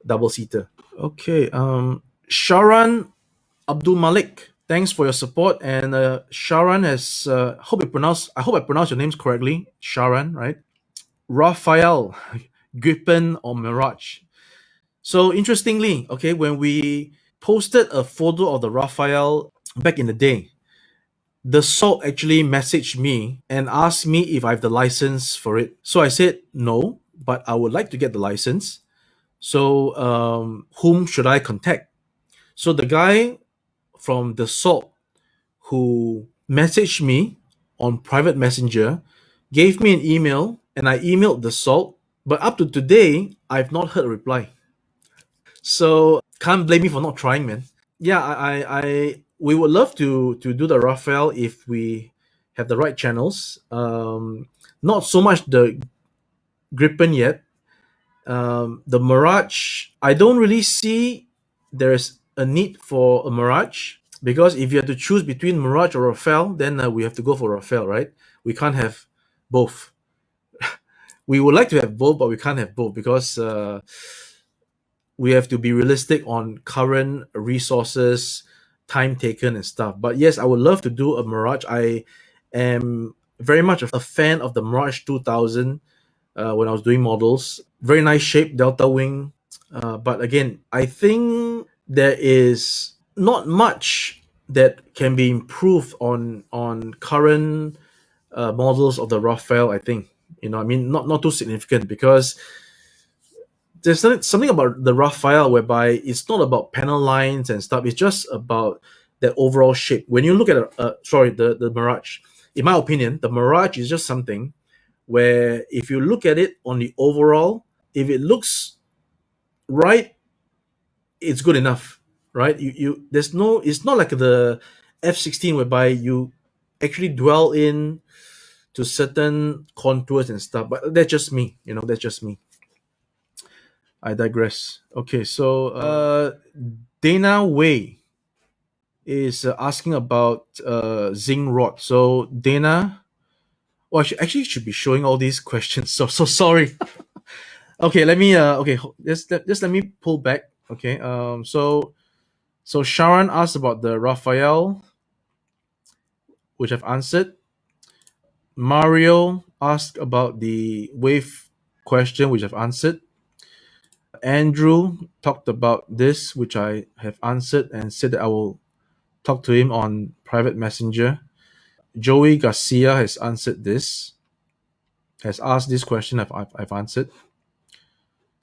double seater. Okay, Sharan Abdul Malik, thanks for your support. And Sharan has, I hope I pronounced your names correctly, Sharan, right? Raphael, Gripen or Mirage. So interestingly, okay, when we posted a photo of the Raphael back in the day, the SALT actually messaged me and asked me if I have the license for it. So I said no, but I would like to get the license. So whom should I contact? So the guy from the SALT who messaged me on private messenger gave me an email, and I emailed the SALT, but up to today I've not heard a reply. So can't blame me for not trying, man. Yeah, we would love to do the Raphael if we have the right channels. Not so much the Gripen yet. The Mirage, I don't really see there's a need for a Mirage, because if you have to choose between Mirage or Rafale, then we have to go for Rafale, right? We can't have both. We would like to have both, but we can't have both because we have to be realistic on current resources, time taken, and stuff. But yes, I would love to do a Mirage. I am very much a fan of the Mirage 2000 when I was doing models. Very nice shape, delta wing. But again, I think there is not much that can be improved on current models of the Raphael. I think, I mean, not too significant, because there's something about the Raphael whereby it's not about panel lines and stuff. It's just about that overall shape. When you look at the Mirage, in my opinion, the Mirage is just something where if you look at it on the overall, if it looks right, it's good enough, right? You there's no, it's not like the F-16 whereby you actually dwell in to certain contours and stuff. But that's just me, that's just me. I digress. Okay, so Dana Wei is asking about zinc rod. So Dana, well, actually should be showing all these questions. So sorry. Okay, let me just let me pull back. Okay, so Sharon asked about the Raphael, which I've answered. Mario asked about the wave question, which I've answered. Andrew talked about this, which I have answered, and said that I will talk to him on private messenger. Joey Garcia has answered this, has asked this question. I've answered.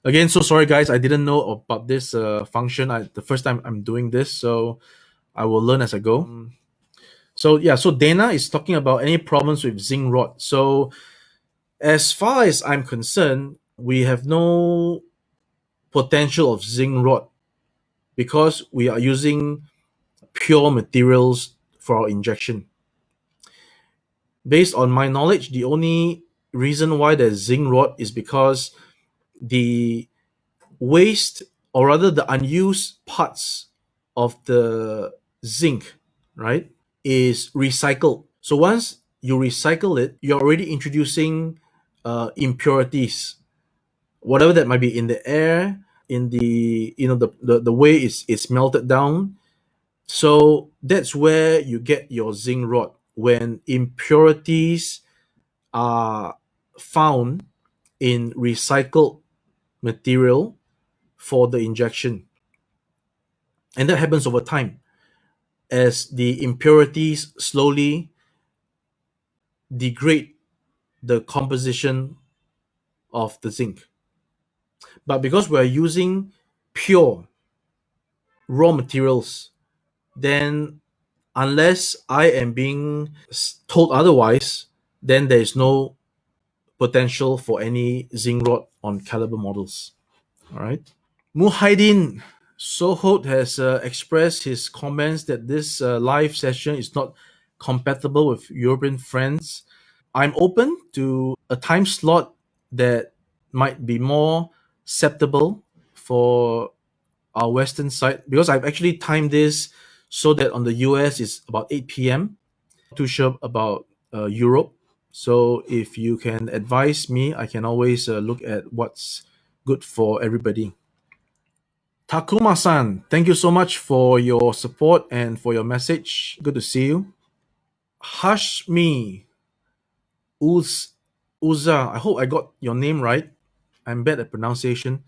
Again, so sorry guys, I didn't know about this function. The first time I'm doing this, so I will learn as I go. So yeah, so Dana is talking about any problems with zinc rod. So as far as I'm concerned, we have no potential of zinc rod because we are using pure materials for our injection. Based on my knowledge, the only reason why there's zinc rod is because the waste, or rather the unused parts of the zinc, right, is recycled. So once you recycle it, you're already introducing impurities, whatever that might be in the air, in the the way it's melted down. So that's where you get your zinc rod, when impurities are found in recycled material for the injection. And that happens over time as the impurities slowly degrade the composition of the zinc. But because we're using pure raw materials, then unless I am being told otherwise, then there is no potential for any zinc rod on Calibre models. All right. Muhaidin Sohot has expressed his comments that this live session is not compatible with European friends. I'm open to a time slot that might be more acceptable for our Western side, because I've actually timed this so that on the US it's about 8 p.m. Not too sure about Europe. So if you can advise me, I can always look at what's good for everybody. Takuma-san, thank you so much for your support and for your message. Good to see you. Hashmi Uza, I hope I got your name right. I'm bad at pronunciation.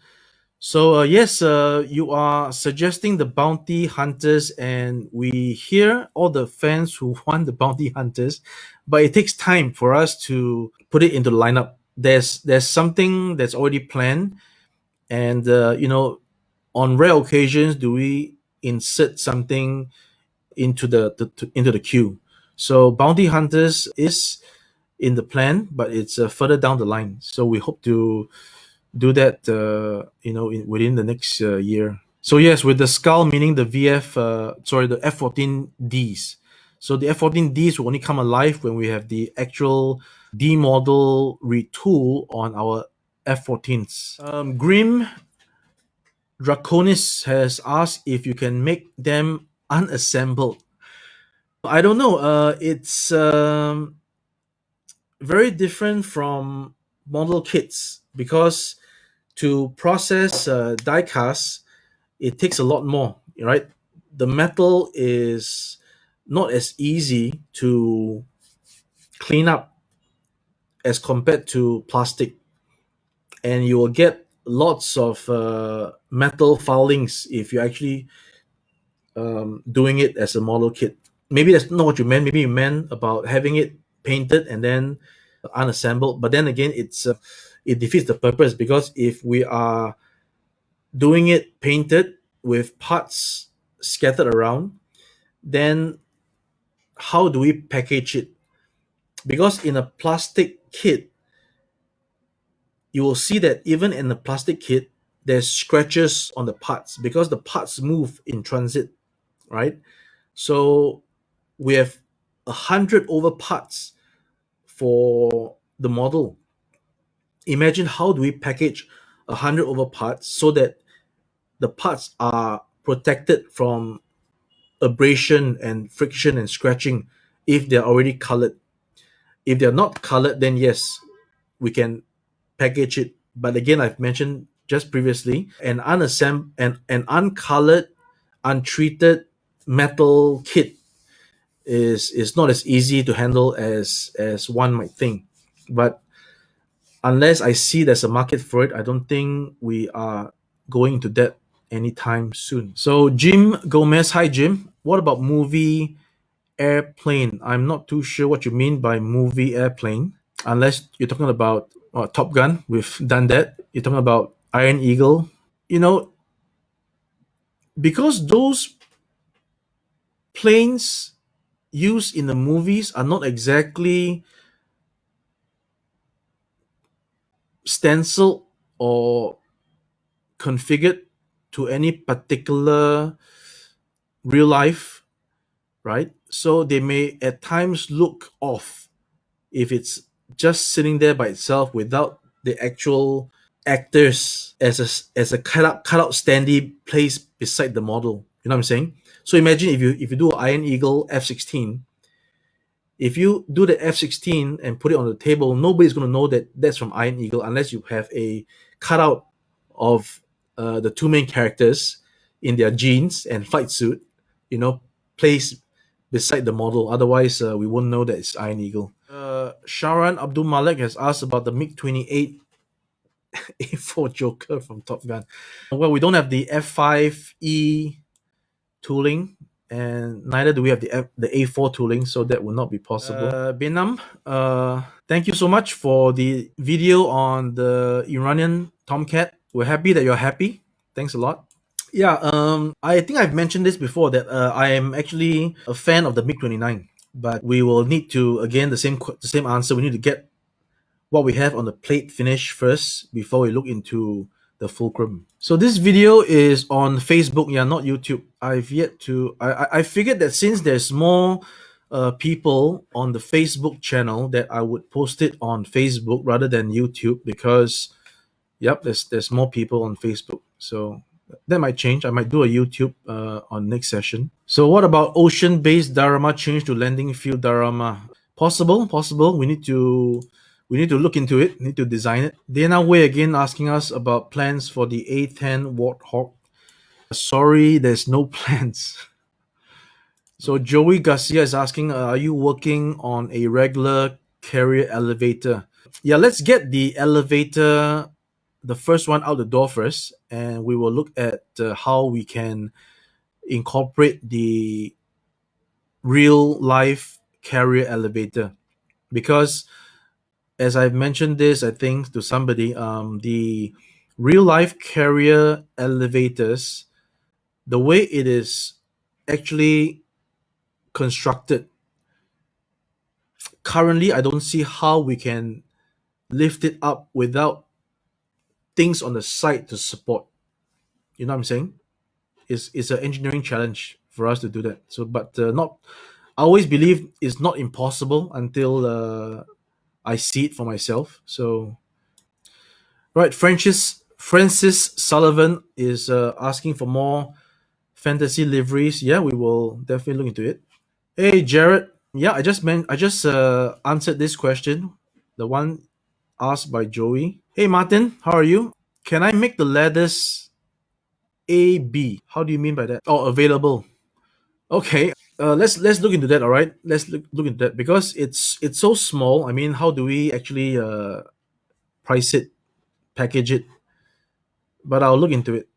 So yes, you are suggesting the bounty hunters, and we hear all the fans who want the bounty hunters, but it takes time for us to put it into the lineup. There's something that's already planned, and on rare occasions do we insert something into into the queue. So bounty hunters is in the plan, but it's further down the line. So we hope to do that within the next year. So yes, with the skull, meaning the the F-14Ds. So the F-14Ds will only come alive when we have the actual D model retool on our F-14s. Grim Draconis has asked if you can make them unassembled. I don't know. It's very different from model kits because to process die cast, it takes a lot more, right? The metal is not as easy to clean up as compared to plastic, and you will get lots of metal filings if you're actually doing it as a model kit. Maybe that's not what you meant. Maybe you meant about having it painted and then unassembled. But then again, it defeats the purpose because if we are doing it painted with parts scattered around, then how do we package it? Because in a plastic kit, you will see that even in the plastic kit, there's scratches on the parts because the parts move in transit, right? So we have 100 over parts for the model. Imagine how do we package 100 over parts so that the parts are protected from abrasion and friction and scratching if they're already colored. If they're not colored, then yes, we can package it. But again, I've mentioned just previously, an uncolored, untreated metal kit is not as easy to handle as one might think. But unless I see there's a market for it, I don't think we are going into that anytime soon. So Jim Gomez, hi Jim. What about movie airplane? I'm not too sure what you mean by movie airplane, unless you're talking about Top Gun. We've done that. You're talking about Iron Eagle. You know, because those planes used in the movies are not exactly stenciled or configured to any particular real life, right? So they may at times look off if it's just sitting there by itself without the actual actors as a cut out standee placed beside the model. You know what I'm saying? So imagine if you do an Iron Eagle F-16, if you do the F-16 and put it on the table, nobody's going to know that that's from Iron Eagle unless you have a cutout of the two main characters in their jeans and fight suit, you know, placed beside the model. Otherwise, we won't know that it's Iron Eagle. Sharan Abdul Malik has asked about the MiG 28 A4 Joker from Top Gun. Well, we don't have the F5E tooling, and neither do we have the A4 tooling, so that will not be possible. Benam, thank you so much for the video on the Iranian Tomcat. We're happy that you're happy. Thanks a lot. Yeah, I think I've mentioned this before that I am actually a fan of the MiG 29, but we will need to again the same answer. We need to get what we have on the plate finish first before we look into the fulcrum. So this video is on Facebook, yeah, not YouTube. I've yet to. I figured that since there's more people on the Facebook channel, that I would post it on Facebook rather than YouTube because, yep, there's more people on Facebook. So that might change. I might do a YouTube on next session. So what about ocean-based diorama change to landing field diorama? Possible. We need to look into it. Need to design it. Dana Way again asking us about plans for the A10 Warthog. Sorry, there's no plans. So Joey Garcia is asking, are you working on a regular carrier elevator? Yeah, let's get the elevator, the first one out the door first, and we will look at how we can incorporate the real life carrier elevator. Because as I've mentioned this, I think to somebody, the real life carrier elevators, the way it is actually constructed, currently, I don't see how we can lift it up without things on the side to support. You know what I'm saying? It's an engineering challenge for us to do that. So, but not. I always believe it's not impossible until I see it for myself. So, right, Francis Sullivan is asking for more fantasy liveries. Yeah, we will definitely look into it. Hey, Jared. Yeah, I just answered this question, the one asked by Joey. Hey, Martin, how are you? Can I make the letters A B? How do you mean by that? Oh, available. Okay. Let's look into that. All right. Let's look into that because it's so small. I mean, how do we actually price it, package it? But I'll look into it.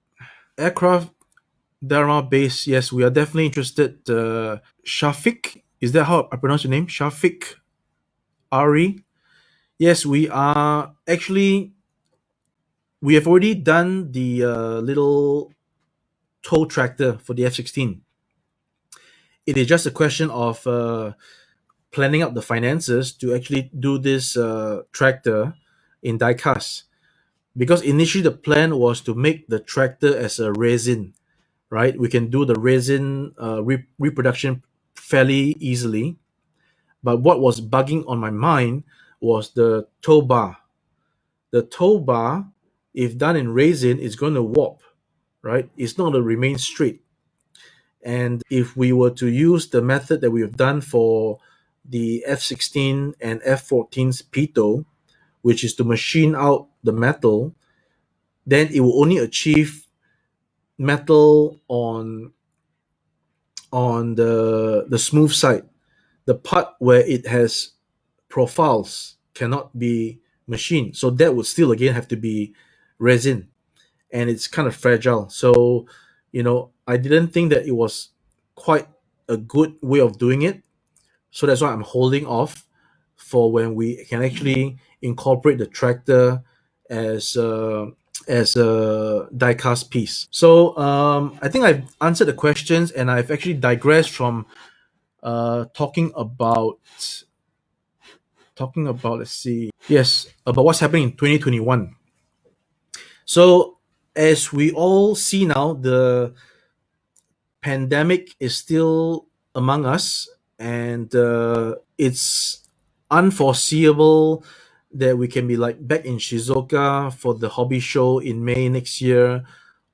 Aircraft Dharma base. Yes, we are definitely interested. Shafiq, is that how I pronounce your name? Shafiq Ari. Yes, we are actually. We have already done the little tow tractor for the F-16. It is just a question of planning out the finances to actually do this tractor in die cast. Because initially the plan was to make the tractor as a resin, right? We can do the resin reproduction fairly easily. But what was bugging on my mind was the tow bar. The tow bar, if done in resin, is going to warp, right? It's not going to remain straight. And if we were to use the method that we have done for the F-16 and F-14's pitot, which is to machine out the metal, then it will only achieve metal on the smooth side. The part where it has profiles cannot be machined. So that would still again have to be resin, and it's kind of fragile. So, I didn't think that it was quite a good way of doing it. So that's why I'm holding off for when we can actually incorporate the tractor as a die-cast piece. So I think I've answered the questions, and I've actually digressed from talking about let's see, yes, about what's happening in 2021. So as we all see now, the pandemic is still among us, and it's unforeseeable that we can be like back in Shizuoka for the hobby show in May next year,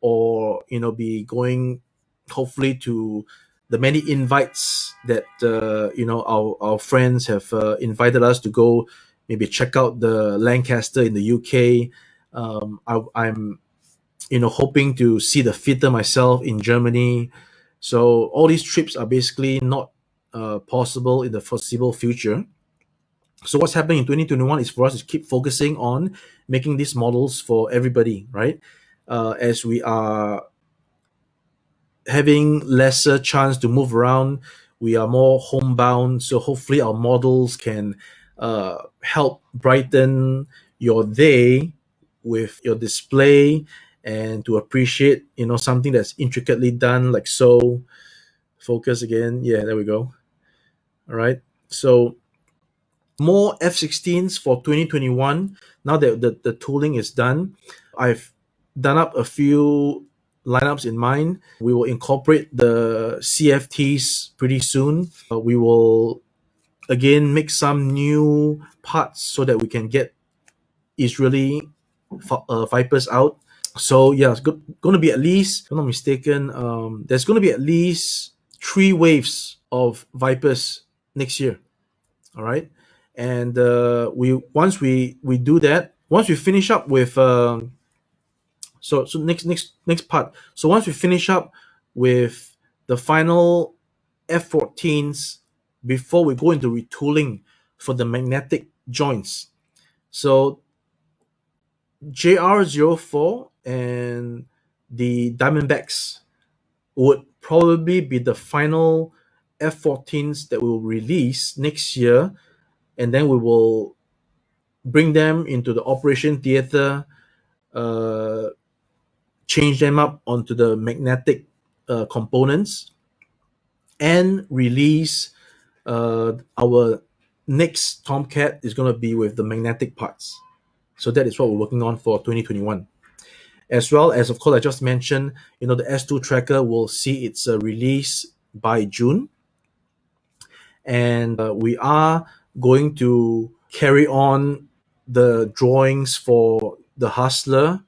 or be going hopefully to the many invites that our friends have invited us to go, maybe check out the Lancaster in the UK. I'm hoping to see the theater myself in Germany. So all these trips are basically not possible in the foreseeable future. So what's happening in 2021 is for us to keep focusing on making these models for everybody, right? As we are having lesser chance to move around, we are more homebound. So hopefully our models can help brighten your day with your display, and to appreciate something that's intricately done, like so. Focus again. Yeah, there we go. All right. So more F-16s for 2021. Now that the tooling is done, I've done up a few lineups in mind. We will incorporate the CFTs pretty soon. We will again make some new parts so that we can get Israeli Vipers out. So yeah, it's going to be at least, if I'm not mistaken, there's going to be at least 3 waves of Vipers next year. All right, and we once we do that, once we finish up with so next part. So once we finish up with the final F-14s, before we go into retooling for the magnetic joints. So JR04 and the Diamondbacks would probably be the final F-14s that we'll release next year, and then we will bring them into the operation theater, uh, change them up onto the magnetic components, and release our next Tomcat is going to be with the magnetic parts. So that is what we're working on for 2021. As well as, of course, I just mentioned, the S2 tracker will see its release by June, and we are going to carry on the drawings for the Hustler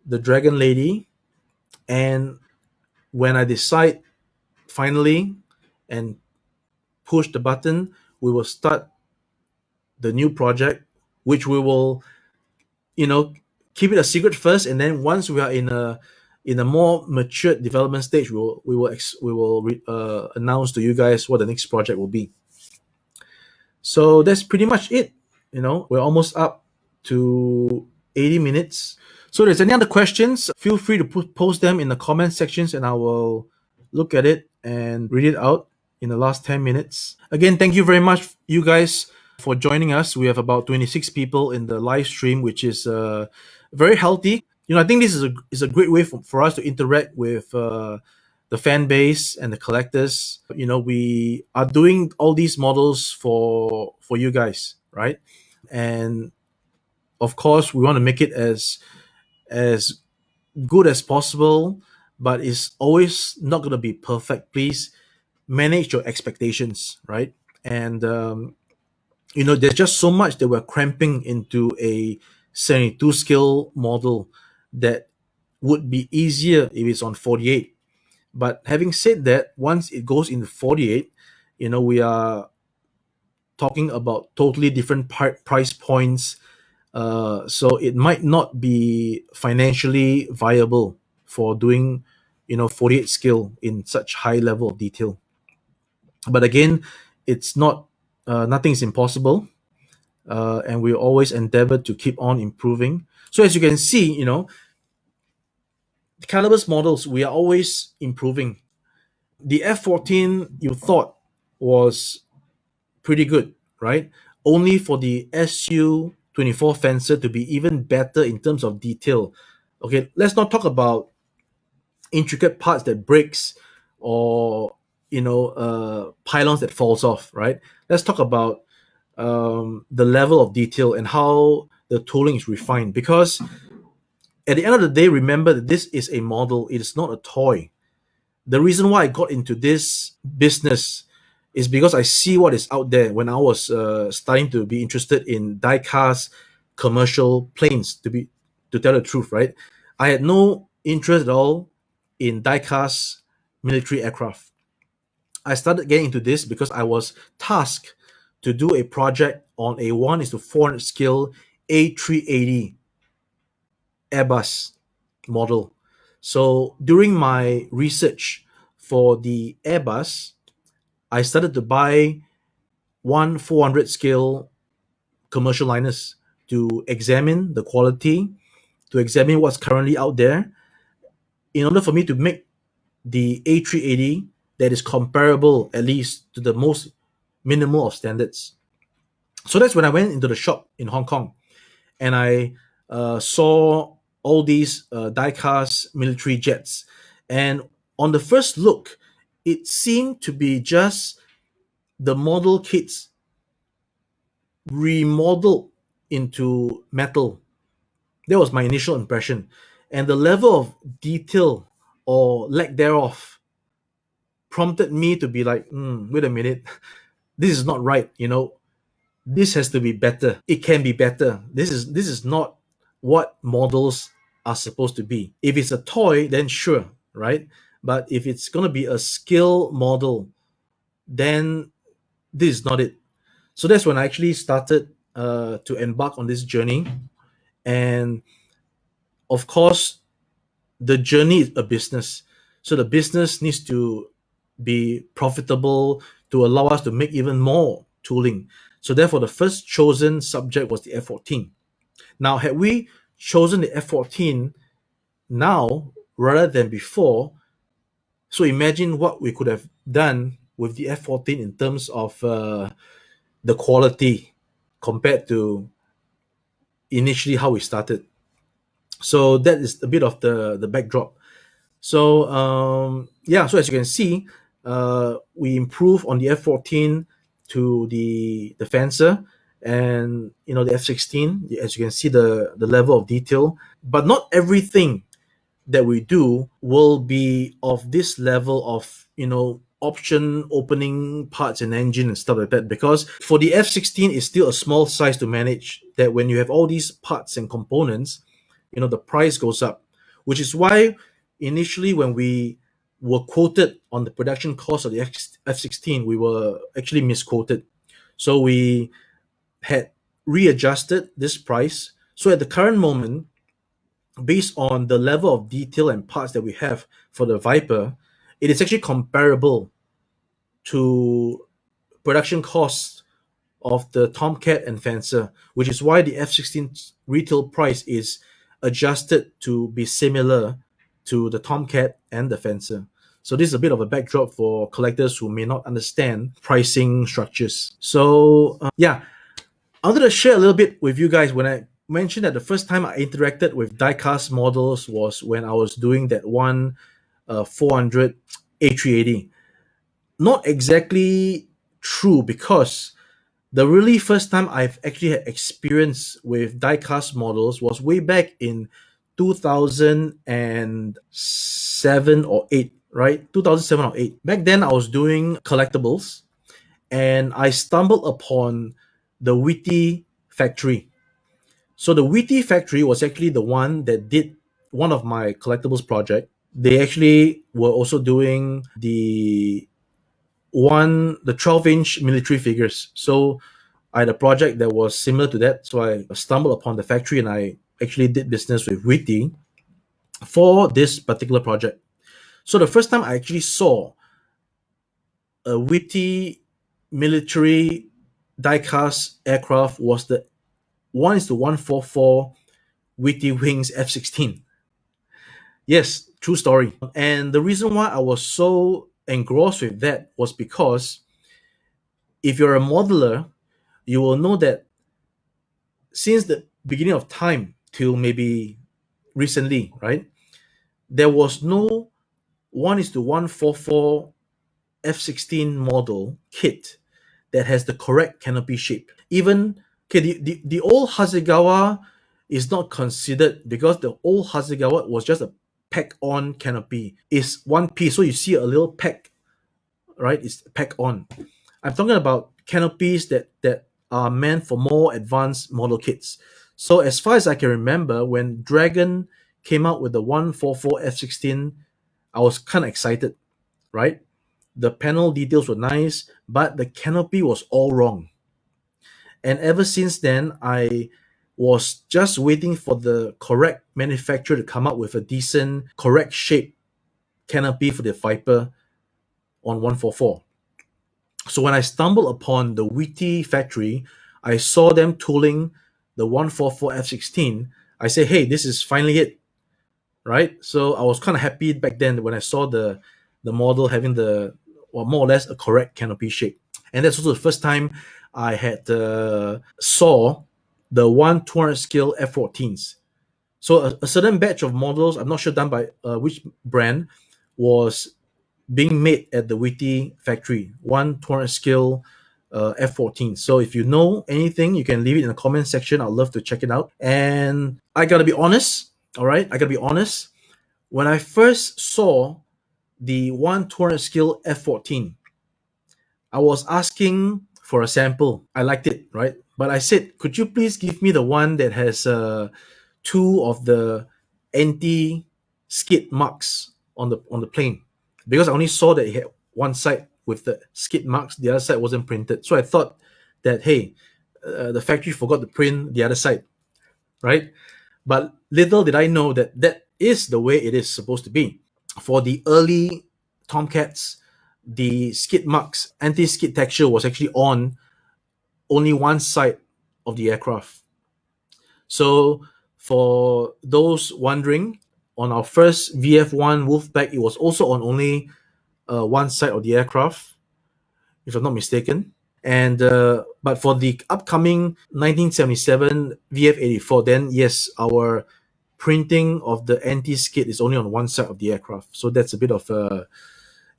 the Dragon Lady, and when I decide finally and push the button, we will start the new project, which we will, you know, keep it a secret first, and then once we are in a more matured development stage, we will announce to you guys what the next project will be. So that's pretty much it. We're almost up to 80 minutes. So, if there's any other questions, feel free to post them in the comment sections, and I will look at it and read it out in the last 10 minutes. Again, thank you very much, you guys, for joining us. We have about 26 people in the live stream, which is very healthy. I think this is a great way for us to interact with the fan base and the collectors. We are doing all these models for you guys, right? And of course, we want to make it as good as possible, but it's always not going to be perfect. Please manage your expectations, right? And there's just so much that we're cramping into a 72 scale model that would be easier if it's on 48. But having said that, once it goes into 48, we are talking about totally different price points. So it might not be financially viable for doing 48 scale in such high level of detail. But again, it's not nothing is impossible, and we always endeavor to keep on improving. So as you can see, the Calibre's models, we are always improving. The F14 you thought was pretty good, right? Only for the SU-24 fencer to be even better in terms of detail. Okay, let's not talk about intricate parts that breaks, or pylons that falls off, right? Let's talk about the level of detail and how the tooling is refined. Because at the end of the day, remember that this is a model; it is not a toy. The reason why I got into this business is because I see what is out there when I was starting to be interested in die-cast commercial planes. To tell the truth, right? I had no interest at all in die-cast military aircraft. I started getting into this because I was tasked to do a project on a 1:400 scale A380 Airbus model. So during my research for the Airbus, I started to buy 1:400 scale commercial liners to examine the quality, to examine what's currently out there, in order for me to make the A380 that is comparable at least to the most minimal of standards. So that's when I went into the shop in Hong Kong, and I saw all these die-cast military jets. And on the first look, it seemed to be just the model kits remodeled into metal. That was my initial impression. And the level of detail or lack thereof prompted me to be like, wait a minute, this is not right. This has to be better. It can be better. This is not what models are supposed to be. If it's a toy, then sure, right? But if it's gonna be a skill model, then this is not it. So that's when I actually started to embark on this journey. And of course, the journey is a business. So the business needs to be profitable to allow us to make even more tooling. So therefore, the first chosen subject was the F14. Now, had we chosen the F14 now rather than before, so imagine what we could have done with the F14 in terms of the quality compared to initially how we started. So that is a bit of the backdrop. So so as you can see, we improve on the F14 to the fencer, and the F16. As you can see, the level of detail, but not everything that we do will be of this level of option opening parts and engine and stuff like that, because for the F16 is still a small size to manage. That when you have all these parts and components, the price goes up. which is why initially when we were quoted on the production cost of the F-16, we were actually misquoted. So we had readjusted this price. So at the current moment, based on the level of detail and parts that we have for the Viper, it is actually comparable to production costs of the Tomcat and Fencer, which is why the F-16 retail price is adjusted to be similar to the Tomcat and the Fencer. So this is a bit of a backdrop for collectors who may not understand pricing structures. So yeah, I wanted to share a little bit with you guys when I mentioned that the first time I interacted with diecast models was when I was doing that one 400 A380. Not exactly true, because the really first time I've actually had experience with diecast models was way back in 2007 or 8, right? 2007 or 8. Back then I was doing collectibles and I stumbled upon the Witty factory. So the Witty factory was actually the one that did one of my collectibles project. They actually were also doing the 12-inch military figures. So I had a project that was similar to that. So I stumbled upon the factory and I actually did business with Witty for this particular project. So the first time I actually saw a Witty military diecast aircraft was the 1:144 Witty Wings F-16. Yes, true story. And the reason why I was so engrossed with that was because if you're a modeler, you will know that since the beginning of time till maybe recently, right, there was no 1:144 F-16 model kit that has the correct canopy shape. Even okay, the old Hasegawa is not considered because the old Hasegawa was just a pack-on canopy. It's one piece, so you see a little pack, right? It's pack-on. I'm talking about canopies that are meant for more advanced model kits. So as far as I can remember, when Dragon came out with the 144 F-16, I was kind of excited, right? The panel details were nice, but the canopy was all wrong. And ever since then, I was just waiting for the correct manufacturer to come up with a decent, correct shape canopy for the Viper on 144. So when I stumbled upon the Witty factory, I saw them tooling the 144 F-16. I said, hey, this is finally it, right? So I was kind of happy back then when I saw the model having the, well, more or less a correct canopy shape. And that's also the first time I had saw the 1/200 scale F-14s. So a certain batch of models, I'm not sure done by which brand, was being made at the Witty factory, 1/200 scale F-14. So if you know anything, you can leave it in the comment section. I'd love to check it out. And I gotta be honest, all right? I gotta be honest. When I first saw the 1/200 scale F-14, I was asking for a sample. I liked it, right? But I said, could you please give me the one that has two of the anti skid marks on the plane? Because I only saw that it had one side with the skid marks, the other side wasn't printed. So I thought that, hey, the factory forgot to print the other side, right? But little did I know that that is the way it is supposed to be. For the early Tomcats, the skid marks, anti-skid texture was actually on only one side of the aircraft. So for those wondering, on our first VF1 Wolfpack, it was also on only one side of the aircraft, if I'm not mistaken. And but for the upcoming 1977 VF84, then yes, our printing of the anti-skid is only on one side of the aircraft. So that's a bit of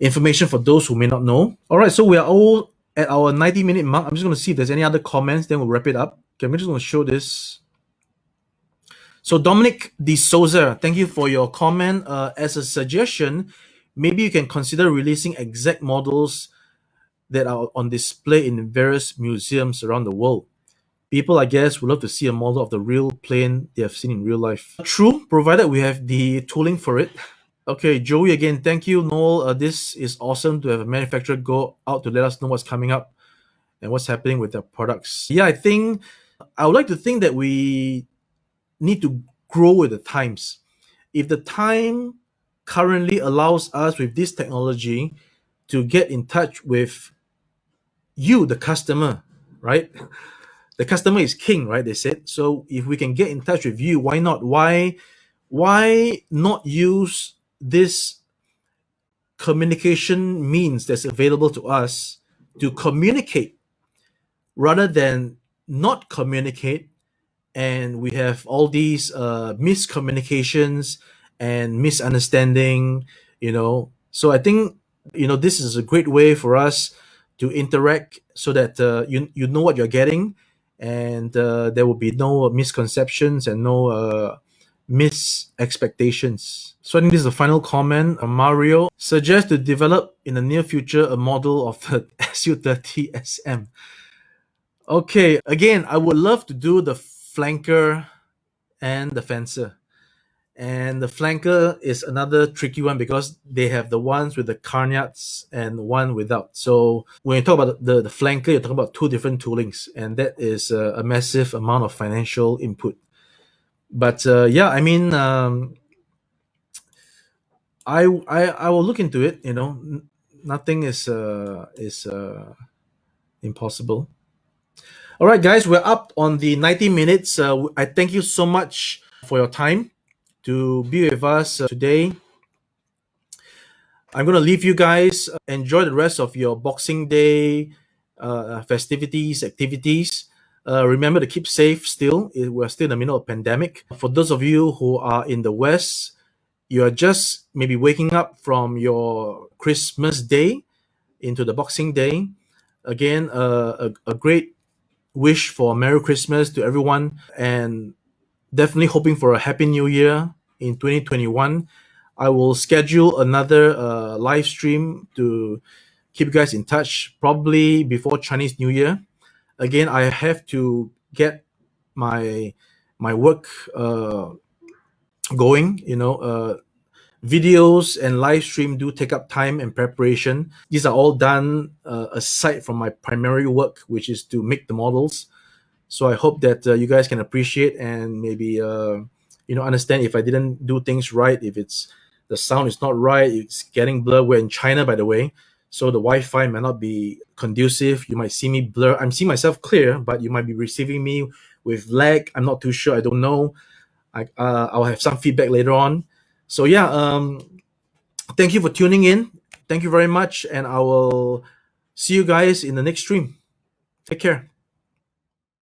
information for those who may not know. All right, so we are all at our 90-minute mark. I'm just going to see if there's any other comments, then we'll wrap it up. Okay, I'm just going to show this. So Dominic De Souza, thank you for your comment. As a suggestion, maybe you can consider releasing exact models that are on display in various museums around the world. People, I guess, would love to see a model of the real plane they have seen in real life. True, provided we have the tooling for it. Okay, Joey, again, thank you, Noel. This is awesome to have a manufacturer go out to let us know what's coming up and what's happening with their products. Yeah, I think I would like to think that we need to grow with the times. If the time currently allows us with this technology to get in touch with you, the customer, right? The customer is king, right? They said. So if we can get in touch with you, why not? Why not use this communication means that's available to us to communicate rather than not communicate, and we have all these miscommunications and misunderstanding, so I think this is a great way for us to interact so that you know what you're getting, and there will be no misconceptions and no mis-expectations. So I think this is the final comment. Mario suggests to develop in the near future a model of the SU-30 SM. Okay, again, I would love to do the flanker and the fencer. And the flanker is another tricky one because they have the ones with the carniats and one without. So when you talk about the flanker, you're talking about two different toolings, and that is a massive amount of financial input. But yeah, I mean, I will look into it. Nothing is impossible. All right, guys, we're up on the 90 minutes. I thank you so much for your time to be with us today. I'm going to leave you guys. Enjoy the rest of your Boxing Day festivities, activities. Remember to keep safe still. We're still in the middle of a pandemic. For those of you who are in the West, you are just maybe waking up from your Christmas Day into the Boxing Day. Again, a great wish for a Merry Christmas to everyone, and definitely hoping for a Happy New Year in 2021. I will schedule another live stream to keep you guys in touch, probably before Chinese New Year. Again, I have to get my work going. Videos and live stream do take up time and preparation. These are all done aside from my primary work, which is to make the models. So I hope that you guys can appreciate and maybe understand if I didn't do things right, if it's the sound is not right, it's getting blurred. We're in China, by the way, so the Wi-Fi might not be conducive. You might see me blur. I'm seeing myself clear, but you might be receiving me with lag. I'm not too sure. I don't know. I'll have some feedback later on. So yeah, thank you for tuning in. Thank you very much, and I will see you guys in the next stream. Take care.